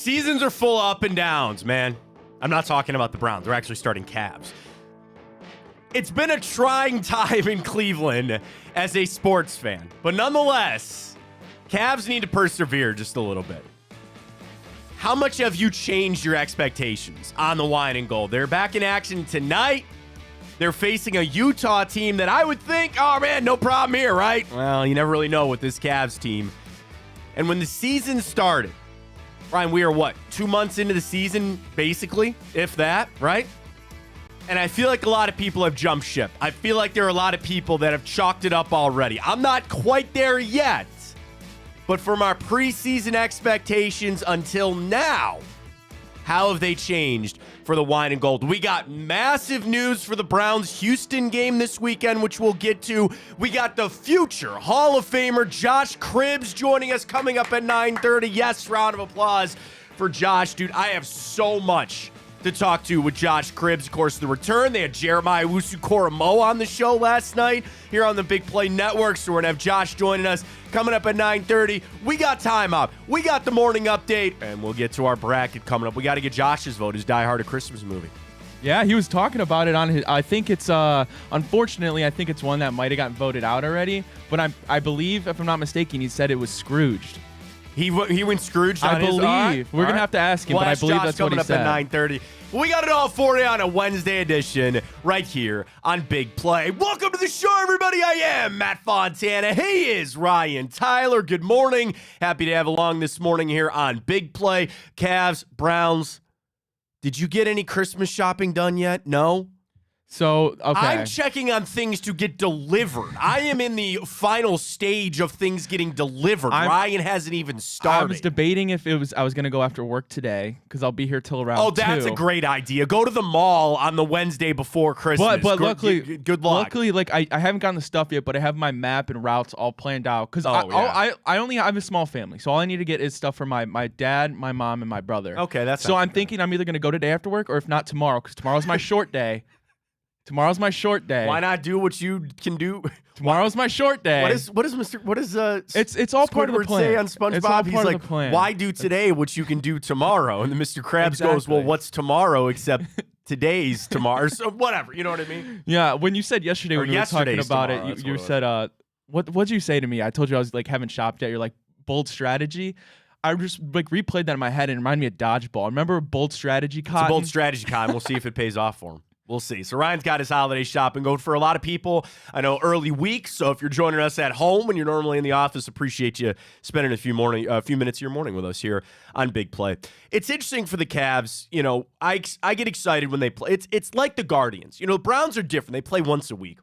Seasons are full of up and downs, man. I'm not talking about the Browns. They're actually starting Cavs. It's been a trying time in Cleveland as a sports fan. But nonetheless, Cavs need to persevere just a little bit. How much have you changed your expectations on the wine and gold? They're back in action tonight. They're facing a Utah team that I would think, oh man, no problem here, right? Well, you never really know with this Cavs team. And when the season started, Ryan, we are 2 months into the season, basically, if that, right? And I feel like a lot of people have jumped ship. I feel like there are a lot of people that have chalked it up already. I'm not quite there yet. But from our preseason expectations until now, how have they changed for the wine and gold? We got massive news for the Browns-Houston game this weekend, which we'll get to. We got the future Hall of Famer Josh Cribbs joining us coming up at 9:30. Yes, round of applause for Josh. Dude, I have so much to talk to with Josh Cribbs. Of course, the return. They had Jeremiah Owusu-Koramoah on the show last night here on the Big Play Network. So we're going to have Josh joining us coming up at 9:30. We got time up. We got the morning update, and we'll get to our bracket coming up. We got to get Josh's vote, his Die Hard a Christmas movie. Yeah, he was talking about it on his. I think it's unfortunately, I think it's one that might have gotten voted out already. But I believe, if I'm not mistaken, he said it was Scrooged. He went Scrooged on I his. believe. Right, We're going to have to ask him, but I believe Josh that's what he said. Coming up at 9:30. We got it all for you on a Wednesday edition right here on Big Play. Welcome to the show, everybody. I am Matt Fontana. He is Ryan Tyler. Good morning. Happy to have along this morning here on Big Play. Cavs, Browns. Did you get any Christmas shopping done yet? No? So, okay. I'm checking on things to get delivered. I am in the final stage of things getting delivered. Ryan hasn't even started. I was debating if I was going to go after work today because I'll be here till around 2. Oh, that's a great idea. Go to the mall on the Wednesday before Christmas. But luckily, good luck. Luckily, like I haven't gotten the stuff yet, but I have my map and routes all planned out because I only have a small family, so all I need to get is stuff for my dad, my mom, and my brother. Okay, that's so I'm thinking I'm either going to go today after work or if not tomorrow because tomorrow's my short day. Tomorrow's my short day. Why not do what you can do? Tomorrow's my short day. What is It's all part of the plan. Say on SpongeBob? It's all He's part like, of the plan. why do today what you can do tomorrow? And then Mr. Krabs goes, well, what's tomorrow except today's tomorrow? So whatever, you know what I mean? Yeah. When you said yesterday when we were talking about it, you said, what'd you say to me? I told you I was like haven't shopped yet. You're like bold strategy. I just like replayed that in my head and it reminded me of dodgeball. Remember bold strategy, Cotton? It's a bold strategy, Cotton. We'll see if it pays off for him. We'll see. So Ryan's got his holiday shopping going for a lot of people. I know early week. So if you're joining us at home when you're normally in the office, appreciate you spending a few minutes of your morning with us here on Big Play. It's interesting for the Cavs. You know, I get excited when they play. It's like the Guardians. You know, the Browns are different. They play once a week.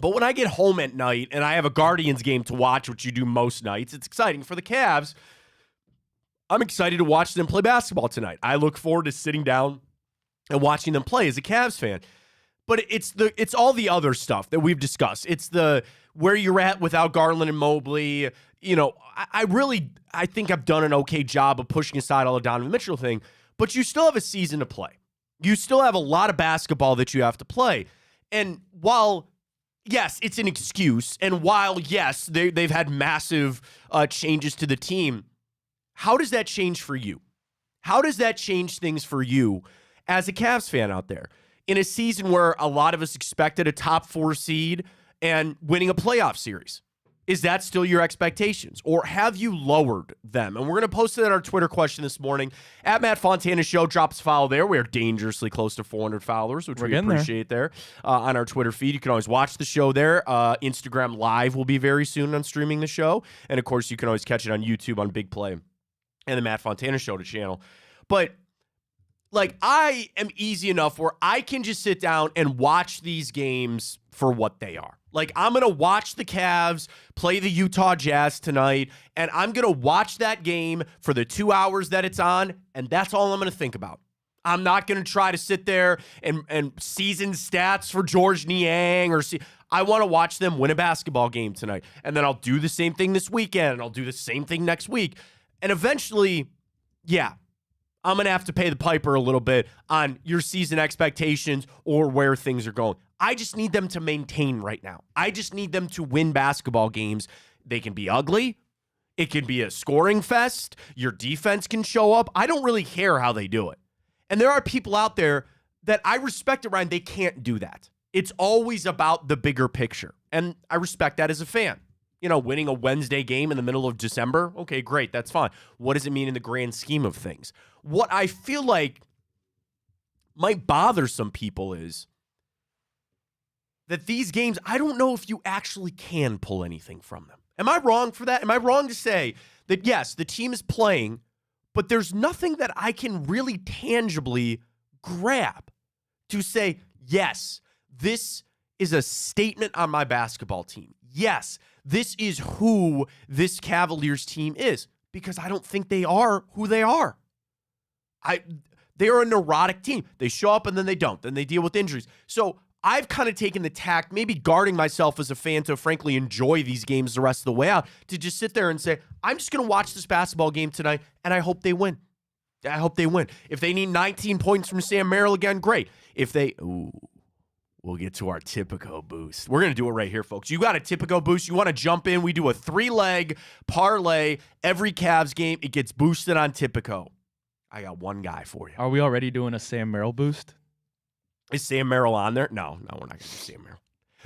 But when I get home at night and I have a Guardians game to watch, which you do most nights, it's exciting for the Cavs. I'm excited to watch them play basketball tonight. I look forward to sitting down and watching them play as a Cavs fan. But it's all the other stuff that we've discussed. It's the where you're at without Garland and Mobley. You know, I think I've done an okay job of pushing aside all the Donovan Mitchell thing, but you still have a season to play. You still have a lot of basketball that you have to play. And while, yes, it's an excuse, and while, yes, they've had massive changes to the team, how does that change for you? How does that change things for you as a Cavs fan out there in a season where a lot of us expected a top 4 seed and winning a playoff series? Is that still your expectations, or have you lowered them? And we're going to post it on our Twitter question this morning at Matt Fontana Show. Drop us a follow there. We are dangerously close to 400 followers, which we appreciate there on our Twitter feed. You can always watch the show there. Instagram Live will be very soon on streaming the show. And, of course, you can always catch it on YouTube on Big Play and the Matt Fontana Show channel. But like, I am easy enough where I can just sit down and watch these games for what they are. Like, I'm going to watch the Cavs play the Utah Jazz tonight, and I'm going to watch that game for the 2 hours that it's on, and that's all I'm going to think about. I'm not going to try to sit there and season stats for George Niang or see. I want to watch them win a basketball game tonight, and then I'll do the same thing this weekend, and I'll do the same thing next week. And eventually, yeah, I'm going to have to pay the piper a little bit on your season expectations or where things are going. I just need them to maintain right now. I just need them to win basketball games. They can be ugly. It can be a scoring fest. Your defense can show up. I don't really care how they do it. And there are people out there that I respect it, Ryan. They can't do that. It's always about the bigger picture. And I respect that as a fan. Winning a Wednesday game in the middle of December, okay, great, that's fine. What does it mean in the grand scheme of things? What I feel like might bother some people is that these games, I don't know if you actually can pull anything from them. Am I wrong for that? Am I wrong to say that, yes, the team is playing, but there's nothing that I can really tangibly grab to say, yes, this is a statement on my basketball team. Yes, this is who this Cavaliers team is, because I don't think they are who they are. They are a neurotic team. They show up and then they don't. Then they deal with injuries. So I've kind of taken the tack, maybe guarding myself as a fan to frankly enjoy these games the rest of the way out, to just sit there and say, I'm just going to watch this basketball game tonight, and I hope they win. I hope they win. If they need 19 points from Sam Merrill again, great. If they, we'll get to our Tipico boost. We're going to do it right here, folks. You got a Tipico boost. You want to jump in. We do a 3-leg parlay every Cavs game. It gets boosted on Tipico. I got one guy for you. Are we already doing a Sam Merrill boost? Is Sam Merrill on there? No, we're not going to do Sam Merrill.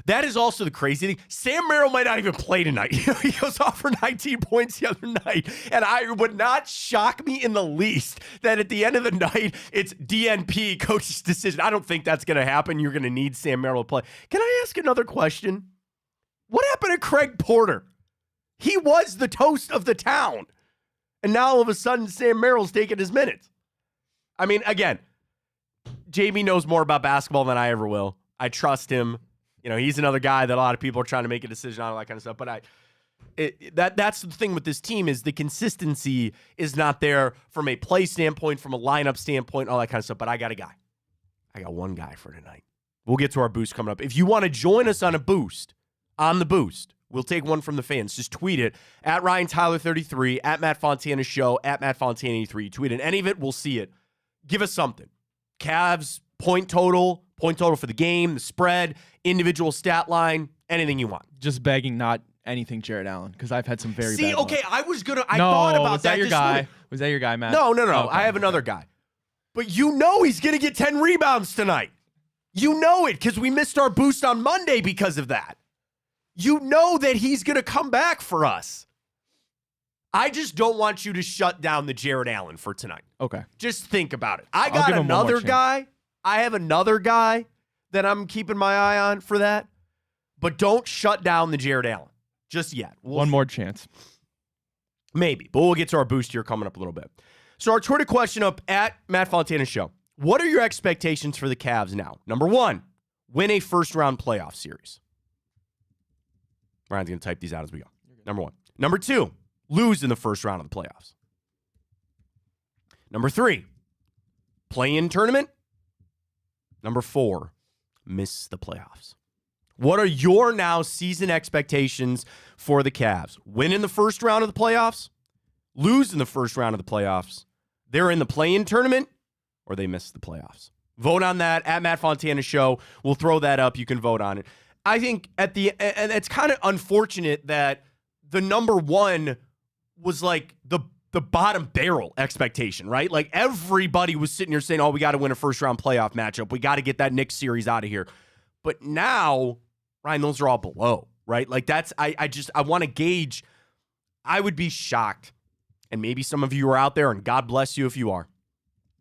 That is also the crazy thing. Sam Merrill might not even play tonight. He goes off for 19 points the other night, and I would not shock me in the least that at the end of the night, it's DNP, coach's decision. I don't think that's going to happen. You're going to need Sam Merrill to play. Can I ask another question? What happened to Craig Porter? He was the toast of the town, and now all of a sudden, Sam Merrill's taking his minutes. I mean, again, Jamie knows more about basketball than I ever will. I trust him. He's another guy that a lot of people are trying to make a decision on, all that kind of stuff. But that's the thing with this team, is the consistency is not there from a play standpoint, from a lineup standpoint, all that kind of stuff. But I got a guy. I got one guy for tonight. We'll get to our boost coming up. If you want to join us on a boost, we'll take one from the fans. Just tweet it at Ryan Tyler 33, at Matt Fontana Show, at Matt Fontana 83. Tweet it. Any of it, we'll see it. Give us something. Cavs point total for the game, the spread, individual stat line, anything you want. Just begging not anything Jared Allen, because I've had some very bad okay, luck. I thought about was that your guy? Was that your guy, Matt? No. Okay, I have another guy. But he's going to get 10 rebounds tonight. You know it, because we missed our boost on Monday because of that. You know that he's going to come back for us. I just don't want you to shut down the Jared Allen for tonight. Okay. Just think about it. I got another guy. I have another guy that I'm keeping my eye on for that. But don't shut down the Jared Allen just yet. One more chance. Maybe. But we'll get to our boost here coming up a little bit. So our Twitter question up at Matt Fontana Show. What are your expectations for the Cavs now? Number 1, win a first-round playoff series. Ryan's going to type these out as we go. Number 1. Number 2, lose in the first round of the playoffs. Number 3, play-in tournament. Number 4, miss the playoffs. What are your now season expectations for the Cavs? Win in the first round of the playoffs, lose in the first round of the playoffs, they're in the play-in tournament, or they miss the playoffs. Vote on that at Matt Fontana Show. We'll throw that up. You can vote on it. I think and it's kind of unfortunate that the number 1 was like the bottom barrel expectation, right? Like everybody was sitting here saying, we got to win a first round playoff matchup. We got to get that Knicks series out of here. But now, Ryan, those are all below, right? Like I want to gauge. I would be shocked, and maybe some of you are out there, and God bless you if you are,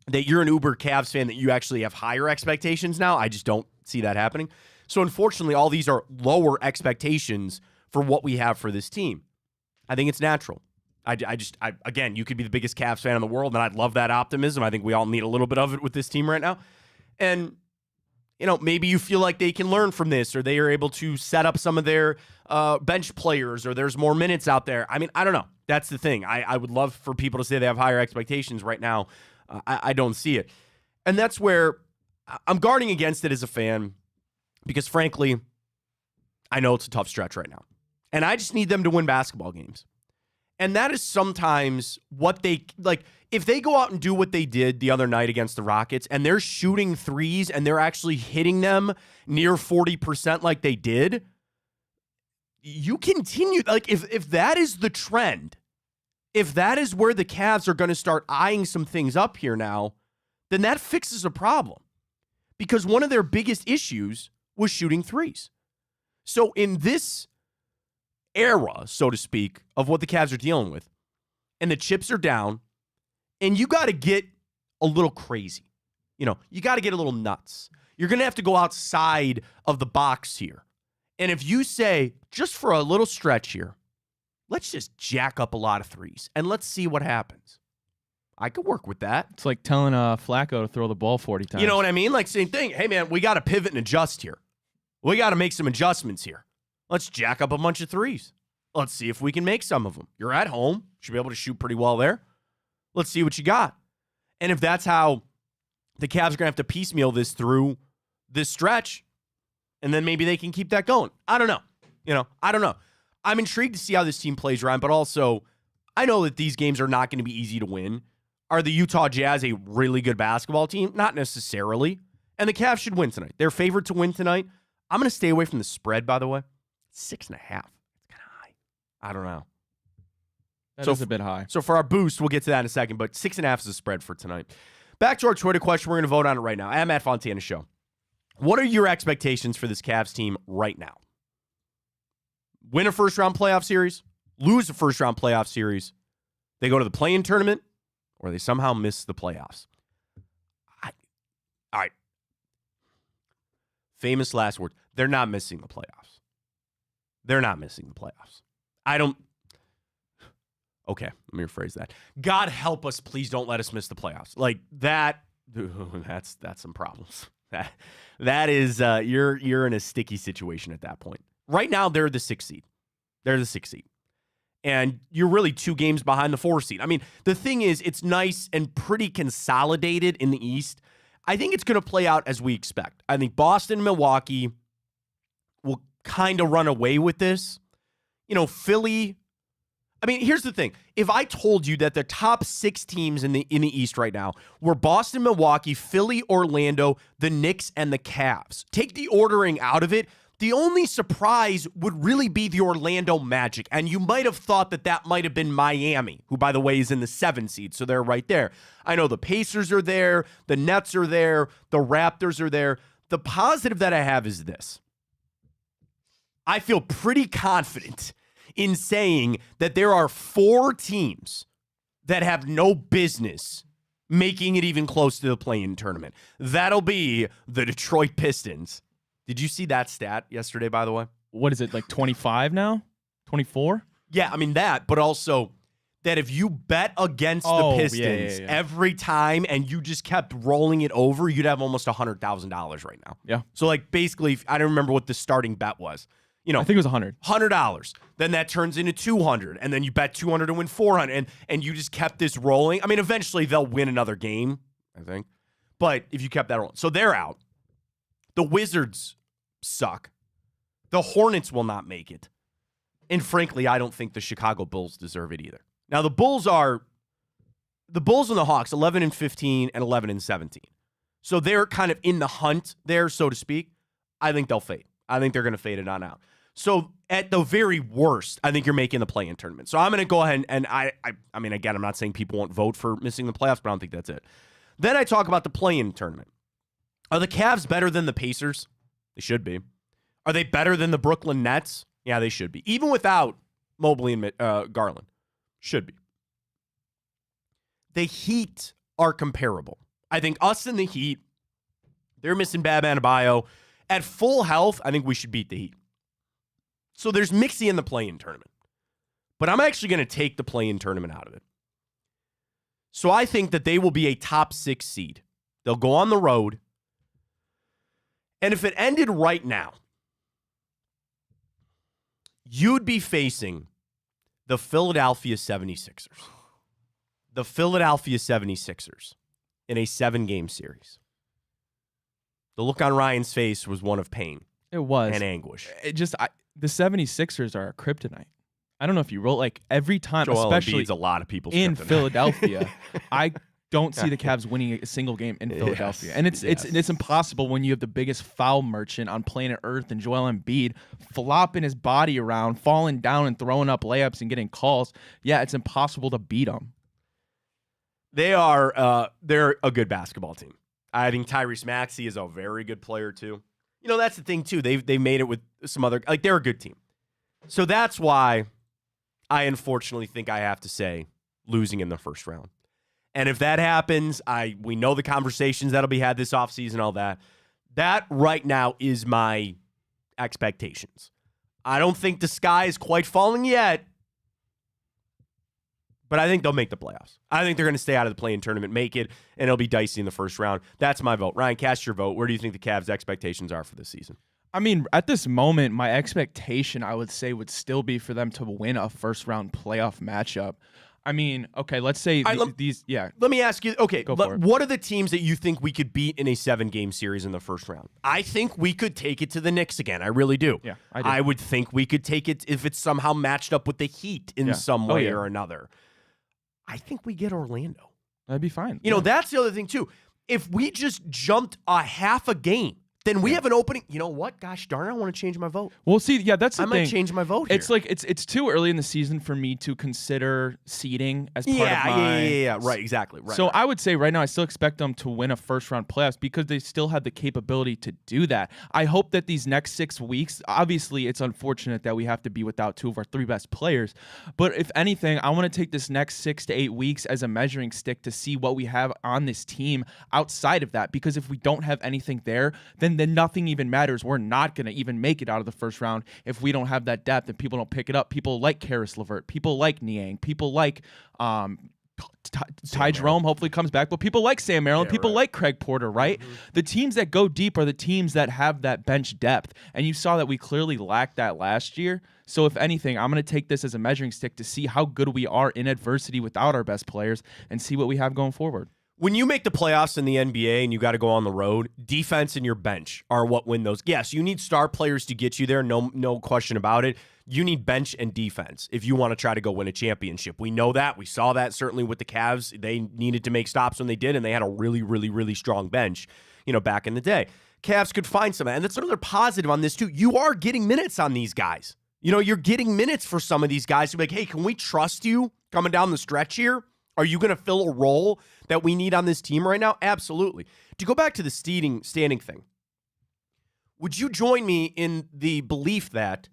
that you're an uber Cavs fan, that you actually have higher expectations now. I just don't see that happening. So unfortunately, all these are lower expectations for what we have for this team. I think it's natural. Again, you could be the biggest Cavs fan in the world, and I'd love that optimism. I think we all need a little bit of it with this team right now. And, maybe you feel like they can learn from this, or they are able to set up some of their bench players, or there's more minutes out there. I mean, I don't know. That's the thing. I would love for people to say they have higher expectations right now. I don't see it. And that's where I'm guarding against it as a fan, because frankly, I know it's a tough stretch right now. And I just need them to win basketball games. And that is sometimes what they, like, if they go out and do what they did the other night against the Rockets, and they're shooting threes and they're actually hitting them near 40% like they did, you continue, like, if that is the trend, If that is where the Cavs are going to start eyeing some things up here now, then that fixes a problem. Because one of their biggest issues was shooting threes. So in this era, so to speak, of what the Cavs are dealing with, and the chips are down, and you got to get a little crazy. You got to get a little nuts. You're going to have to go outside of the box here. And if you say, just for a little stretch here, let's just jack up a lot of threes, and let's see what happens. I could work with that. It's like telling Flacco to throw the ball 40 times. You know what I mean? Like, same thing. Hey, man, we got to pivot and adjust here. We got to make some adjustments here. Let's jack up a bunch of threes. Let's see if we can make some of them. You're at home. Should be able to shoot pretty well there. Let's see what you got. And if that's how the Cavs are going to have to piecemeal this through this stretch, and then maybe they can keep that going. I don't know. I don't know. I'm intrigued to see how this team plays, Ryan, but also I know that these games are not going to be easy to win. Are the Utah Jazz a really good basketball team? Not necessarily. And the Cavs should win tonight. They're favored to win tonight. I'm going to stay away from the spread, by the way. 6.5. It's kind of high. I don't know. That is a bit high. So for our boost, we'll get to that in a second, but 6.5 is the spread for tonight. Back to our Twitter question. We're going to vote on it right now. I'm at Fontana Show. What are your expectations for this Cavs team right now? Win a first-round playoff series, lose a first-round playoff series, they go to the play-in tournament, or they somehow miss the playoffs. All right. Famous last word. They're not missing the playoffs. They're not missing the playoffs. Okay, let me rephrase that. God help us, please don't let us miss the playoffs. Like that, that's some problems. That is, you're in a sticky situation at that point. Right now, they're the 6th seed. They're the 6th seed. And you're really 2 games behind the 4th seed. I mean, the thing is, it's nice and pretty consolidated in the East. I think it's going to play out as we expect. I think Boston and Milwaukee will kind of run away with this. Philly. I mean, here's the thing. If I told you that the top 6 teams in the East right now were Boston, Milwaukee, Philly, Orlando, the Knicks, and the Cavs, take the ordering out of it, the only surprise would really be the Orlando Magic. And you might have thought that might have been Miami, who, by the way, is in the 7th seed. So they're right there. I know the Pacers are there. The Nets are there. The Raptors are there. The positive that I have is this. I feel pretty confident in saying that there are 4 teams that have no business making it even close to the play-in tournament. That'll be the Detroit Pistons. Did you see that stat yesterday, by the way? What is it, like 25 now? 24? Yeah, I mean that, but also that if you bet against the Pistons every time and you just kept rolling it over, you'd have almost $100,000 right now. Yeah. So like basically, I don't remember what the starting bet was. I think it was $100. Then that turns into $200, and then you bet $200 to win $400, and you just kept this rolling. I mean, eventually they'll win another game, I think. But if you kept that rolling, so they're out. The Wizards suck. The Hornets will not make it, and frankly, I don't think the Chicago Bulls deserve it either. Now the Bulls and the Hawks 11-15 and 11-17, so they're kind of in the hunt there, so to speak. I think they'll fade. I think they're going to fade it on out. So at the very worst, I think you're making the play-in tournament. So I'm going to go ahead and I mean, again, I'm not saying people won't vote for missing the playoffs, but I don't think that's it. Then I talk about the play-in tournament. Are the Cavs better than the Pacers? They should be. Are they better than the Brooklyn Nets? Yeah, they should be. Even without Mobley and Garland. Should be. The Heat are comparable. I think us and the Heat, they're missing Bam Adebayo. At full health, I think we should beat the Heat. So there's mixy in the play-in tournament. But I'm actually going to take the play-in tournament out of it. So I think that they will be a top 6 seed. They'll go on the road. And if it ended right now, you'd be facing the Philadelphia 76ers. The Philadelphia 76ers in a 7-game series. The look on Ryan's face was one of pain. It was. And anguish. The 76ers are a kryptonite. I don't know if you roll, like every time, Joel especially Embiid's a lot of people's in kryptonite. Philadelphia, I don't see the Cavs winning a single game in Philadelphia. And it's impossible when you have the biggest foul merchant on planet Earth and Joel Embiid flopping his body around, falling down and throwing up layups and getting calls. Yeah, it's impossible to beat them. They're a good basketball team. I think Tyrese Maxey is a very good player too. You know, that's the thing too. They made it with some other, like, they're a good team. So that's why I unfortunately think I have to say losing in the first round. And if that happens, we know the conversations that'll be had this offseason, all that. That right now is my expectations. I don't think the sky is quite falling yet, but I think they'll make the playoffs. I think they're going to stay out of the play-in tournament, make it, and it'll be dicey in the first round. That's my vote. Ryan, cast your vote. Where do you think the Cavs' expectations are for this season? I mean, at this moment, my expectation, I would say, would still be for them to win a first-round playoff matchup. I mean, okay, let's say these. Let me ask you, okay, what are the teams that you think we could beat in a 7-game series in the first round? I think we could take it to the Knicks again. I really do. Yeah, I do. I would think we could take it if it's somehow matched up with the Heat in some way or another. I think we get Orlando. That'd be fine. You know, that's the other thing, too. If we just jumped a half a game, then we have an opening. You know what? Gosh darn, I want to change my vote. Well, see, yeah, that's the thing. I might change my vote here. It's like it's too early in the season for me to consider seeding as part of my... Yeah, right, exactly. Right, so I would say right now I still expect them to win a first-round playoffs because they still have the capability to do that. I hope that these next 6 weeks, obviously it's unfortunate that we have to be without 2 of our 3 best players, but if anything, I want to take this next 6 to 8 weeks as a measuring stick to see what we have on this team outside of that, because if we don't have anything there, then nothing even matters. We're not going to even make it out of the first round if we don't have that depth and people don't pick it up. People like Karis LeVert, people like Niang, people like Ty Jerome hopefully comes back, but people like Sam Merrill, people like Craig Porter, right? Mm-hmm. The teams that go deep are the teams that have that bench depth, and you saw that we clearly lacked that last year. So if anything, I'm going to take this as a measuring stick to see how good we are in adversity without our best players and see what we have going forward. When you make the playoffs in the NBA and you got to go on the road, defense and your bench are what win those. Yes, you need star players to get you there, no question about it. You need bench and defense if you want to try to go win a championship. We know that. We saw that certainly with the Cavs. They needed to make stops when they did, and they had a really, really, really strong bench, back in the day. Cavs could find some, and that's another positive on this too. You are getting minutes on these guys. You're getting minutes for some of these guys to be like, hey, can we trust you coming down the stretch here? Are you going to fill a role that we need on this team right now? Absolutely. To go back to the standing thing, would you join me in the belief that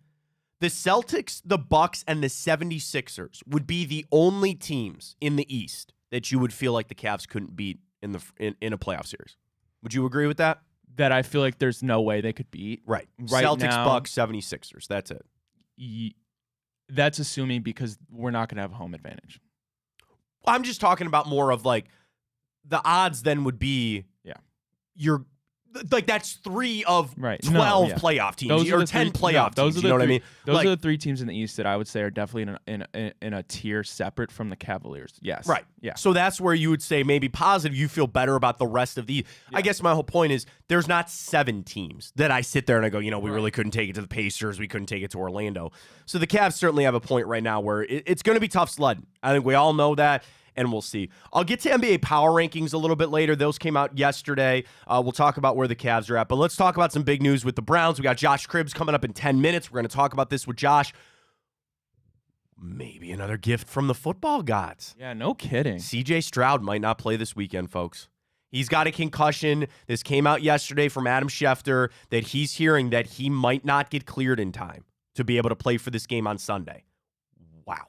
the Celtics, the Bucks, and the 76ers would be the only teams in the East that you would feel like the Cavs couldn't beat in a playoff series? Would you agree with that? That I feel like there's no way they could beat. Right Celtics, now, Bucks, 76ers. That's it. That's assuming because we're not going to have a home advantage. I'm just talking about more of like the odds then would be you're like that's 3 of 12 playoff teams or 10 playoff teams. You know what I mean? Those are the 3 teams in the East that I would say are definitely in a tier separate from the Cavaliers. Yes. Right. Yeah. So that's where you would say maybe positive. You feel better about the rest of the. Yeah. I guess my whole point is there's not 7 teams that I sit there and I go, we really couldn't take it to the Pacers. We couldn't take it to Orlando. So the Cavs certainly have a point right now where it's going to be tough sledding. I think we all know that. And we'll see. I'll get to NBA power rankings a little bit later. Those came out yesterday. We'll talk about where the Cavs are at. But let's talk about some big news with the Browns. We got Josh Cribbs coming up in 10 minutes. We're going to talk about this with Josh. Maybe another gift from the football gods. Yeah, no kidding. CJ Stroud might not play this weekend, folks. He's got a concussion. This came out yesterday from Adam Schefter that he's hearing that he might not get cleared in time to be able to play for this game on Sunday. Wow.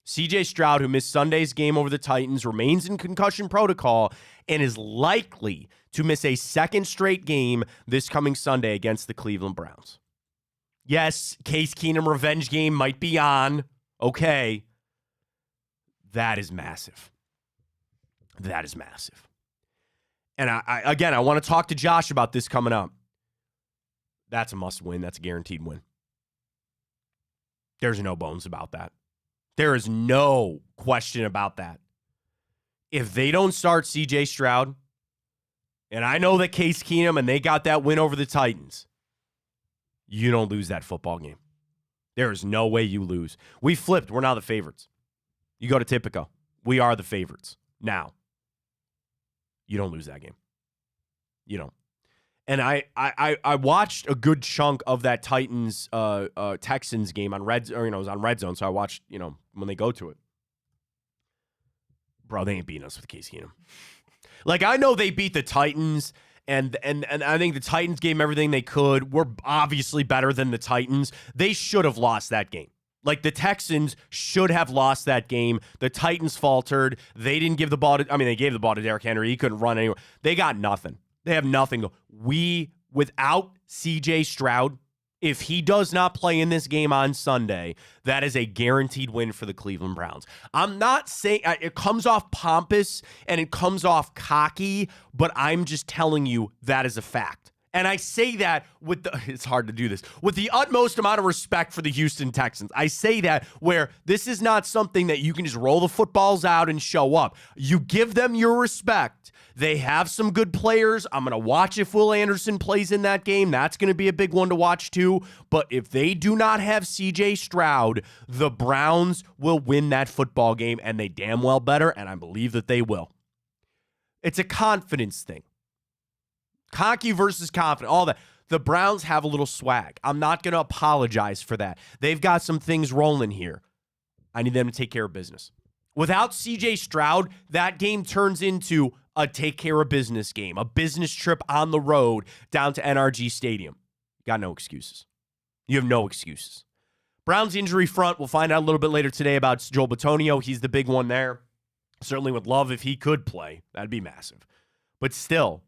CJ Stroud, who missed Sunday's game over the Titans, remains in concussion protocol and is likely to miss a second straight game this coming Sunday against the Cleveland Browns. Yes, Case Keenum revenge game might be on. Okay. That is massive. That is massive. And I want to talk to Josh about this coming up. That's a must win. That's a guaranteed win. There's no bones about that. There is no question about that. If they don't start CJ Stroud, and I know that Case Keenum and they got that win over the Titans, you don't lose that football game. There is no way you lose. We flipped. We're now the favorites. You go to Tipico. We are the favorites now. You don't lose that game. You don't. And I watched a good chunk of that Titans Texans game on it was on Red Zone, so I watched, when they go to it. Bro, they ain't beating us with Case Keenum. Like, I know they beat the Titans, and I think the Titans gave them everything they could. We're obviously better than the Titans. They should have lost that game. Like, the Texans should have lost that game. The Titans faltered. They didn't give the ball to, they gave the ball to Derrick Henry. He couldn't run anywhere. They got nothing. They have nothing. Without C.J. Stroud, if he does not play in this game on Sunday, that is a guaranteed win for the Cleveland Browns. I'm not saying it comes off pompous and it comes off cocky, but I'm just telling you that is a fact. And I say that it's hard to do this, with the utmost amount of respect for the Houston Texans. I say that where this is not something that you can just roll the footballs out and show up. You give them your respect. They have some good players. I'm going to watch if Will Anderson plays in that game. That's going to be a big one to watch too. But if they do not have C.J. Stroud, the Browns will win that football game, and they damn well better, and I believe that they will. It's a confidence thing. Cocky versus confident, all that. The Browns have a little swag. I'm not going to apologize for that. They've got some things rolling here. I need them to take care of business. Without C.J. Stroud, that game turns into a take care of business game, a business trip on the road down to NRG Stadium. Got no excuses. You have no excuses. Browns injury front, we'll find out a little bit later today about Joel Bitonio. He's the big one there. Certainly would love if he could play. That'd be massive. But still,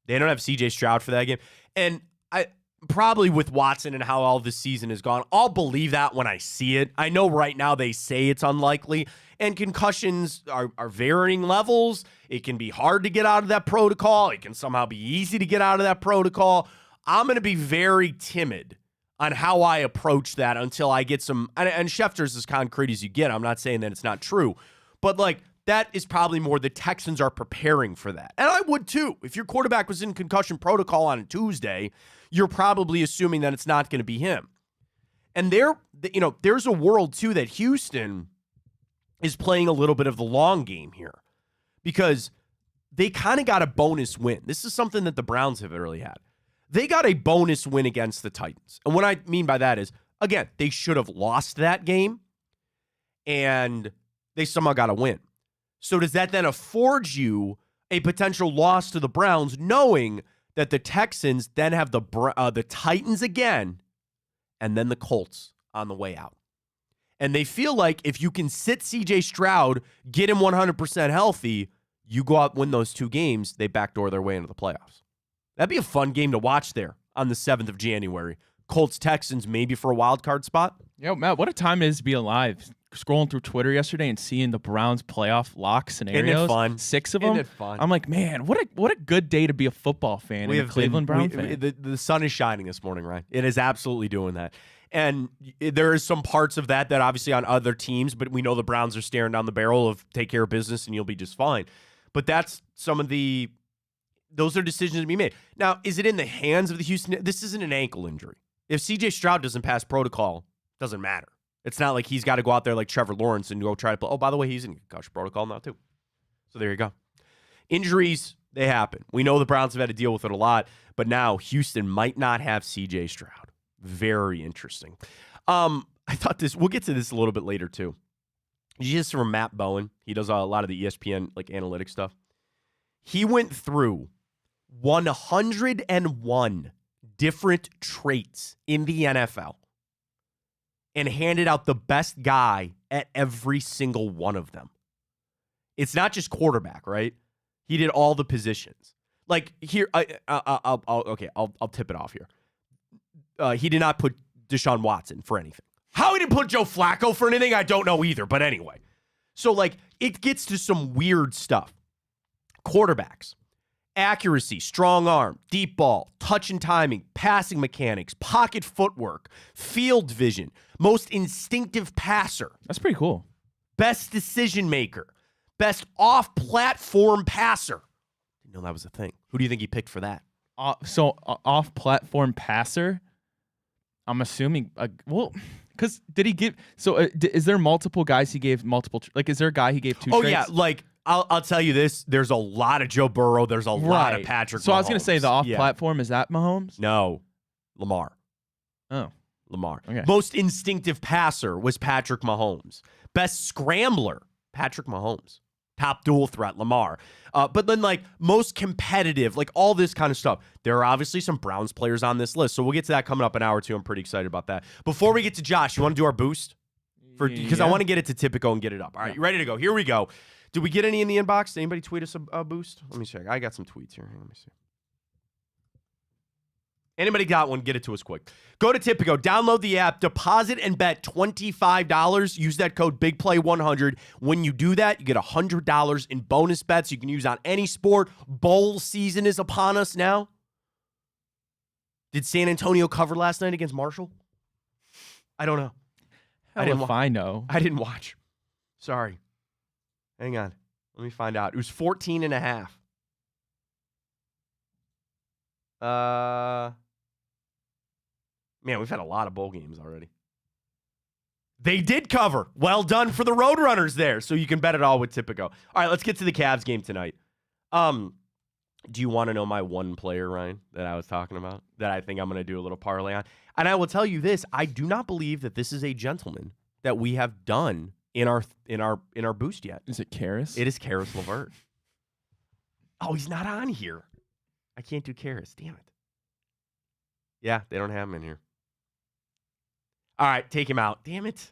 they don't have C.J. Stroud for that game. And I probably with Watson and how all this season has gone, I'll believe that when I see it. I know right now they say it's unlikely, and concussions are varying levels. It can be hard to get out of that protocol. It can somehow be easy to get out of that protocol. I'm going to be very timid on how I approach that until I get some, and Schefter's as concrete as you get. I'm not saying that it's not true, but that is probably more the Texans are preparing for that. And I would too. If your quarterback was in concussion protocol on a Tuesday, you're probably assuming that it's not going to be him. And there's a world too that Houston is playing a little bit of the long game here because they kind of got a bonus win. This is something that the Browns have really had. They got a bonus win against the Titans. And what I mean by that is, again, they should have lost that game and they somehow got a win. So does that then afford you a potential loss to the Browns, knowing that the Texans then have the Titans again and then the Colts on the way out? And they feel like if you can sit C.J. Stroud, get him 100% healthy, you go out and win those two games, they backdoor their way into the playoffs. That'd be a fun game to watch there on the 7th of January. Colts-Texans maybe for a wild card spot. Yo, Matt, what a time it is to be alive. Scrolling through Twitter yesterday and seeing the Browns playoff lock scenarios. Isn't it fun? 6 of them. Isn't it fun? I'm like, man, what a good day to be a football fan and a Cleveland Brown fan. The sun is shining this morning, right? It is absolutely doing that. And there is some parts of that obviously on other teams, but we know the Browns are staring down the barrel of take care of business and you'll be just fine. But that's those are decisions to be made. Now, is it in the hands of the Houston? This isn't an ankle injury. If C.J. Stroud doesn't pass protocol, it doesn't matter. It's not like he's got to go out there like Trevor Lawrence and go try to play. Oh, by the way, he's in concussion protocol now too. So there you go. Injuries, they happen. We know the Browns have had to deal with it a lot, but now Houston might not have C.J. Stroud. Very interesting. I thought we'll get to this a little bit later too. Just from Matt Bowen. He does a lot of the ESPN analytics stuff. He went through 101 different traits in the NFL and handed out the best guy at every single one of them. It's not just quarterback, right? He did all the positions. Like here, I'll tip it off here. He did not put Deshaun Watson for anything. How he didn't put Joe Flacco for anything, I don't know either. But anyway, so it gets to some weird stuff. Quarterbacks. Accuracy, strong arm, deep ball, touch and timing, passing mechanics, pocket footwork, field vision, most instinctive passer. That's pretty cool. Best decision maker, best off-platform passer. Didn't know that was a thing. Who do you think he picked for that? Off-platform passer, I'm assuming, because did he give, is there multiple guys he gave multiple, is there a guy he gave 2 traits? Oh, yeah, I'll tell you this. There's a lot of Joe Burrow. There's a lot of Patrick Mahomes. So I was going to say the off-platform, is that Mahomes? No, Lamar. Oh. Lamar. Okay. Most instinctive passer was Patrick Mahomes. Best scrambler, Patrick Mahomes. Top dual threat, Lamar. But then, like, most competitive, like, all this kind of stuff. There are obviously some Browns players on this list, so we'll get to that coming up an hour or two. I'm pretty excited about that. Before we get to Josh, you want to do our boost? Because I want to get it to Typico and get it up. All right, you ready to go? Here we go. Did we get any in the inbox? Did anybody tweet us a boost? Let me check. I got some tweets here. Let me see. Anybody got one, get it to us quick. Go to Typico, download the app, deposit and bet $25. Use that code BIGPLAY100. When you do that, you get $100 in bonus bets you can use on any sport. Bowl season is upon us now. Did San Antonio cover last night against Marshall? I don't know. I know. I didn't watch. Sorry. Hang on. Let me find out. It was 14.5. Man, we've had a lot of bowl games already. They did cover. Well done for the Roadrunners there. So you can bet it all with Typico. All right, let's get to the Cavs game tonight. Do you want to know my one player, Ryan, that I was talking about, that I think I'm going to do a little parlay on? And I will tell you this. I do not believe that this is a gentleman that we have done in our boost yet. Is it Karis? It is Karis LeVert. Oh, he's not on here. I can't do Karis. Damn it. Yeah, they don't have him in here. All right, take him out. Damn it.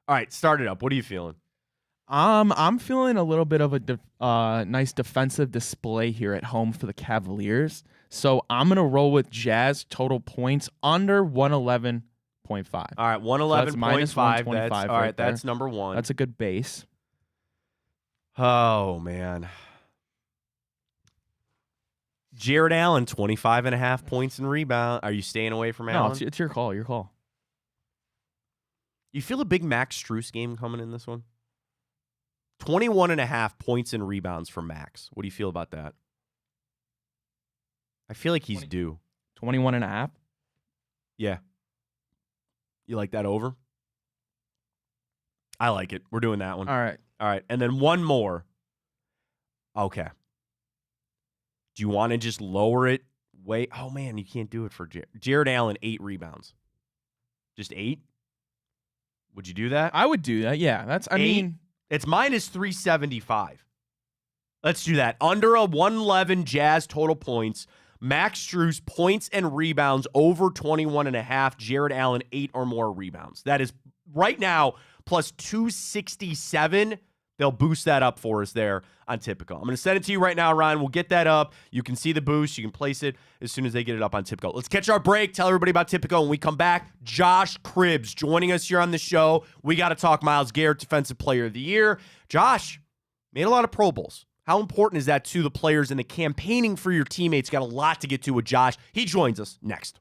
All right, start it up. What are you feeling? I'm feeling a little bit of a nice defensive display here at home for the Cavaliers. So I'm going to roll with Jazz total points under 111.5. All right, 111.5. That's all right, that's number one. That's a good base. Oh, man. Jared Allen, 25.5 points and rebound. Are you staying away from Allen? No, it's your call. Your call. You feel a big Max Strus game coming in this one? 21.5 points and rebounds for Max. What do you feel about that? I feel like he's due. 21.5? Yeah. You like that over? I like it. We're doing that one. All right. All right. And then one more. Okay. Do you want to just lower it? Wait. Oh, man, you can't do it for Jared Allen, 8 rebounds. Just 8? Would you do that? I would do that. Yeah. I mean, it's minus 375. Let's do that. Under a 111 Jazz total points. Max Strus points and rebounds over 21.5. Jared Allen 8 or more rebounds. That is right now plus 267. They'll boost that up for us there on Typico. I'm going to send it to you right now, Ryan. We'll get that up. You can see the boost. You can place it as soon as they get it up on Typico. Let's catch our break. Tell everybody about Typico. When we come back, Josh Cribbs joining us here on the show. We got to talk Myles Garrett, Defensive Player of the Year. Josh made a lot of Pro Bowls. How important is that to the players and the campaigning for your teammates? Got a lot to get to with Josh. He joins us next.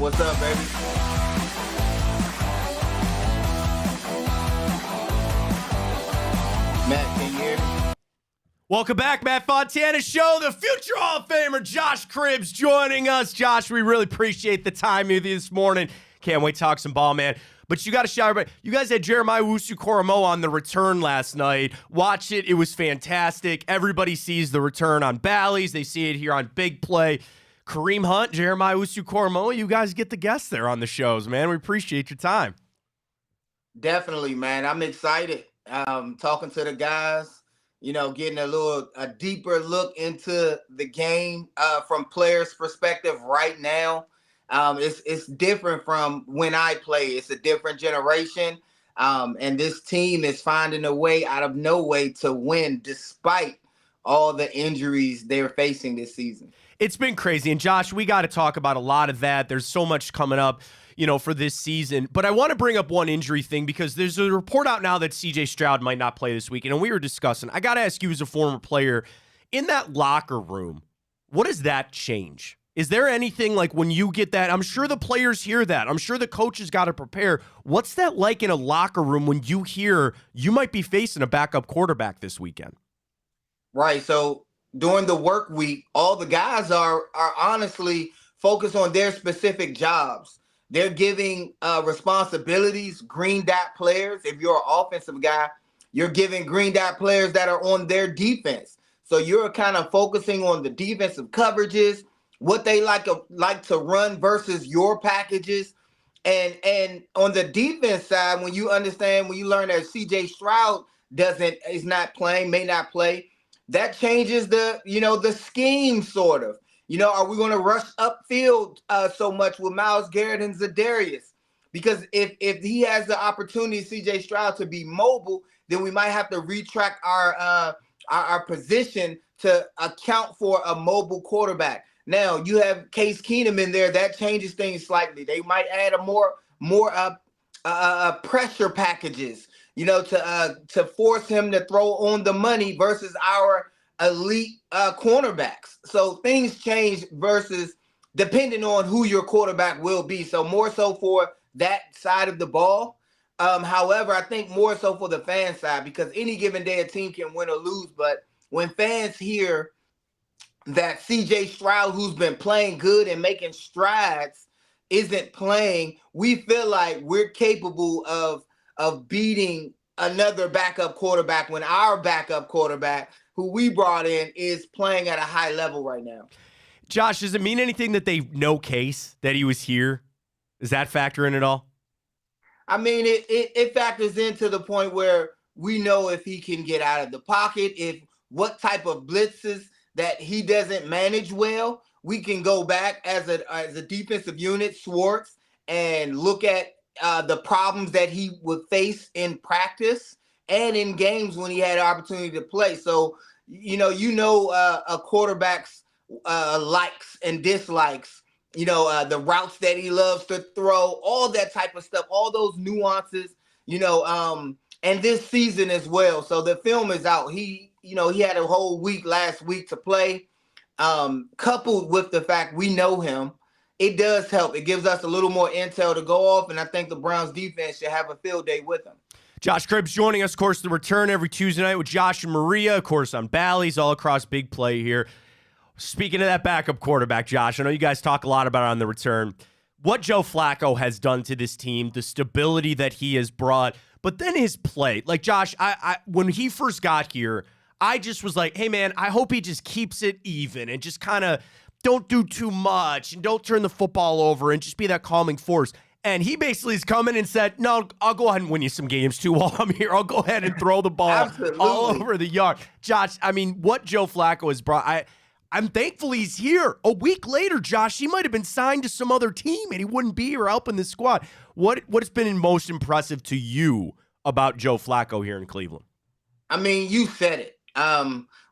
What's up, baby? Matt, can you hear me? Welcome back, Matt Fontana Show. The future Hall of Famer Josh Cribbs joining us. Josh, we really appreciate the time with you this morning. Can't wait to talk some ball, man. But you got to shout out. You guys had Jeremiah Owusu-Koramoah on the return last night. Watch it. It was fantastic. Everybody sees the return on Bally's. They see it here on Big Play. Kareem Hunt, Jeremiah Owusu-Koramoah, you guys get the guests there on the shows, man. We appreciate your time. Definitely, man. I'm excited. Talking to the guys, getting a deeper look into the game from players' perspective right now. It's different from when I play. It's a different generation. And this team is finding a way out of no way to win despite all the injuries they're facing this season. It's been crazy. And Josh, we got to talk about a lot of that. There's so much coming up, for this season. But I want to bring up one injury thing because there's a report out now that CJ Stroud might not play this weekend. And we were discussing, I got to ask you as a former player, in that locker room, what does that change? Is there anything like when you get that? I'm sure the players hear that. I'm sure the coaches got to prepare. What's that like in a locker room when you hear you might be facing a backup quarterback this weekend? Right. So during the work week, all the guys are honestly focused on their specific jobs. They're giving responsibilities, green dot players. If you're an offensive guy, you're giving green dot players that are on their defense. So you're kind of focusing on the defensive coverages, what they like to run versus your packages. And on the defense side, when you learn that CJ Stroud may not play, that changes the scheme sort of. Are we going to rush upfield so much with Myles Garrett and Za'Darius? Because if he has the opportunity, CJ Stroud, to be mobile, then we might have to retract our position to account for a mobile quarterback. Now you have Case Keenum in there. That changes things slightly. They might add a more pressure packages, to force him to throw on the money versus our elite cornerbacks. So things change versus depending on who your quarterback will be. So more so for that side of the ball. However, I think more so for the fan side, because any given day a team can win or lose. But when fans hear that CJ Stroud, who's been playing good and making strides, isn't playing, we feel like we're capable of beating another backup quarterback when our backup quarterback, who we brought in, is playing at a high level right now. Josh, does it mean anything that they know Case, that he was here? Does that factor in at all? I mean, it factors into the point where we know if he can get out of the pocket, what type of blitzes that he doesn't manage well. We can go back as a defensive unit, Schwartz, and look at the problems that he would face in practice and in games when he had an opportunity to play. So, a quarterback's likes and dislikes, the routes that he loves to throw, all that type of stuff, all those nuances, and this season as well. So the film is out. He had a whole week last week to play. Coupled with the fact we know him, it does help. It gives us a little more intel to go off, and I think the Browns defense should have a field day with him. Josh Cribbs joining us, of course, the return every Tuesday night with Josh and Maria, of course, on Bally's, all across Big Play here. Speaking of that backup quarterback, Josh, I know you guys talk a lot about it on the return. What Joe Flacco has done to this team, the stability that he has brought, but then his play. Like, Josh, I when he first got here, I just was like, hey, man, I hope he just keeps it even and just kind of don't do too much and don't turn the football over and just be that calming force. And he basically is coming and said, no, I'll go ahead and win you some games too while I'm here. I'll go ahead and throw the ball all over the yard. Josh, I mean, what Joe Flacco has brought, I'm thankful he's here. A week later, Josh, he might have been signed to some other team and he wouldn't be here helping the squad. What has been most impressive to you about Joe Flacco here in Cleveland? I mean, you said it.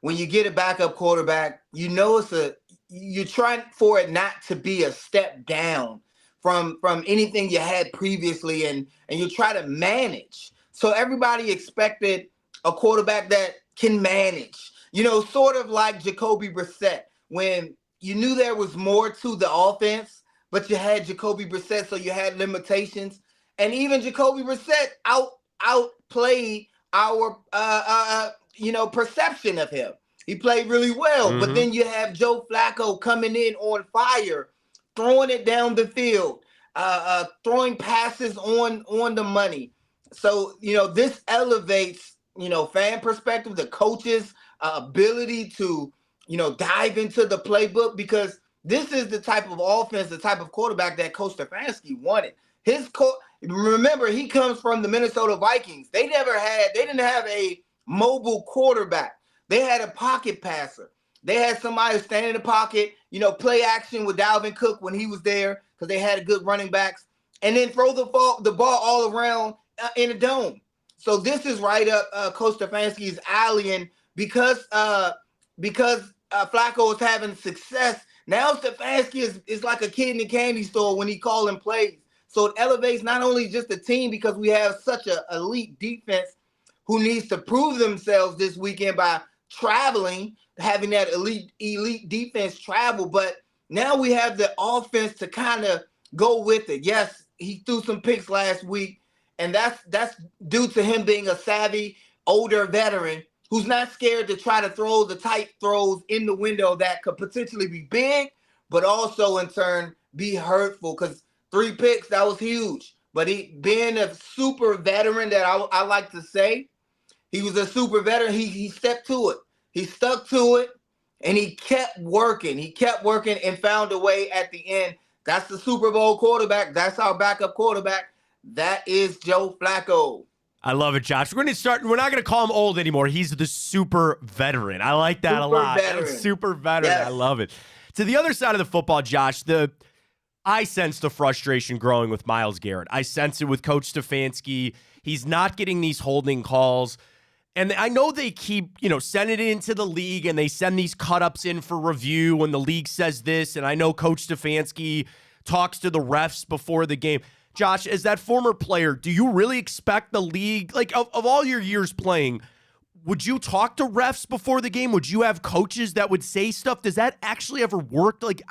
When you get a backup quarterback, you're trying for it not to be a step down from anything you had previously, and you try to manage. So everybody expected a quarterback that can manage, sort of like Jacoby Brissett, when you knew there was more to the offense, but you had Jacoby Brissett, so you had limitations. And even Jacoby Brissett outplayed our perception of him. He played really well, but then you have Joe Flacco coming in on fire, throwing it down the field, throwing passes on the money. So, this elevates, fan perspective, the coaches' ability to, dive into the playbook, because this is the type of offense, the type of quarterback that Coach Stefanski wanted. Remember, he comes from the Minnesota Vikings. They didn't have a mobile quarterback. They had a pocket passer. They had somebody stand in the pocket, play action with Dalvin Cook when he was there, because they had good running backs, and then throw the ball all around in a dome. So this is right up Coach Stefanski's alley, and because Flacco is having success, now Stefanski is like a kid in a candy store when he calling plays. So it elevates not only just the team, because we have such an elite defense who needs to prove themselves this weekend by traveling, having that elite defense travel, but now we have the offense to kind of go with it. Yes, he threw some picks last week, and that's due to him being a savvy, older veteran who's not scared to try to throw the tight throws in the window that could potentially be big, but also in turn be hurtful, because 3 picks, that was huge. But he, being a super veteran that I like to say, he was a super veteran. He stepped to it. He stuck to it, and he kept working. He kept working and found a way at the end. That's the Super Bowl quarterback. That's our backup quarterback. That is Joe Flacco. I love it, Josh. We're not going to call him old anymore. He's the super veteran. I like that a lot. Super veteran. Yes. I love it. To the other side of the football, Josh, I sense the frustration growing with Myles Garrett. I sense it with Coach Stefanski. He's not getting these holding calls. And I know they keep, sending it into the league, and they send these cut-ups in for review when the league says this. And I know Coach Stefanski talks to the refs before the game. Josh, as that former player, do you really expect the league, like of all your years playing, would you talk to refs before the game? Would you have coaches that would say stuff? Does that actually ever work? Like,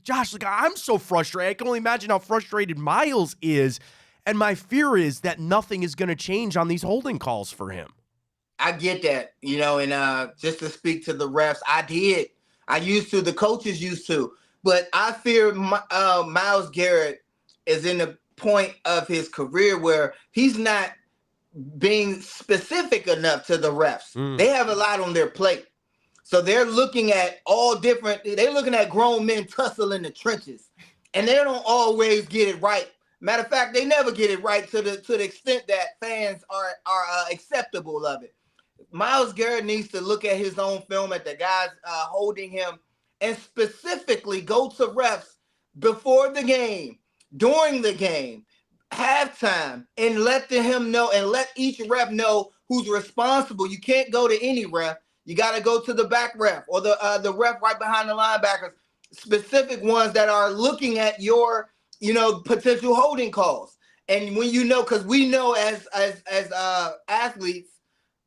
Josh, I'm so frustrated. I can only imagine how frustrated Myles is. And my fear is that nothing is going to change on these holding calls for him. I get that, and just to speak to the refs, I used to, the coaches used to, but I fear Myles Garrett is in the point of his career where he's not being specific enough to the refs. They have a lot on their plate. So they're looking at they're looking at grown men tussle in the trenches, and they don't always get it right. Matter of fact, they never get it right to the extent that fans are acceptable of it. Myles Garrett needs to look at his own film, at the guys holding him, and specifically go to refs before the game, during the game, halftime, and let him know, and let each ref know who's responsible. You can't go to any ref. You got to go to the back ref, or the ref right behind the linebackers, specific ones that are looking at your potential holding calls. And when because we know as athletes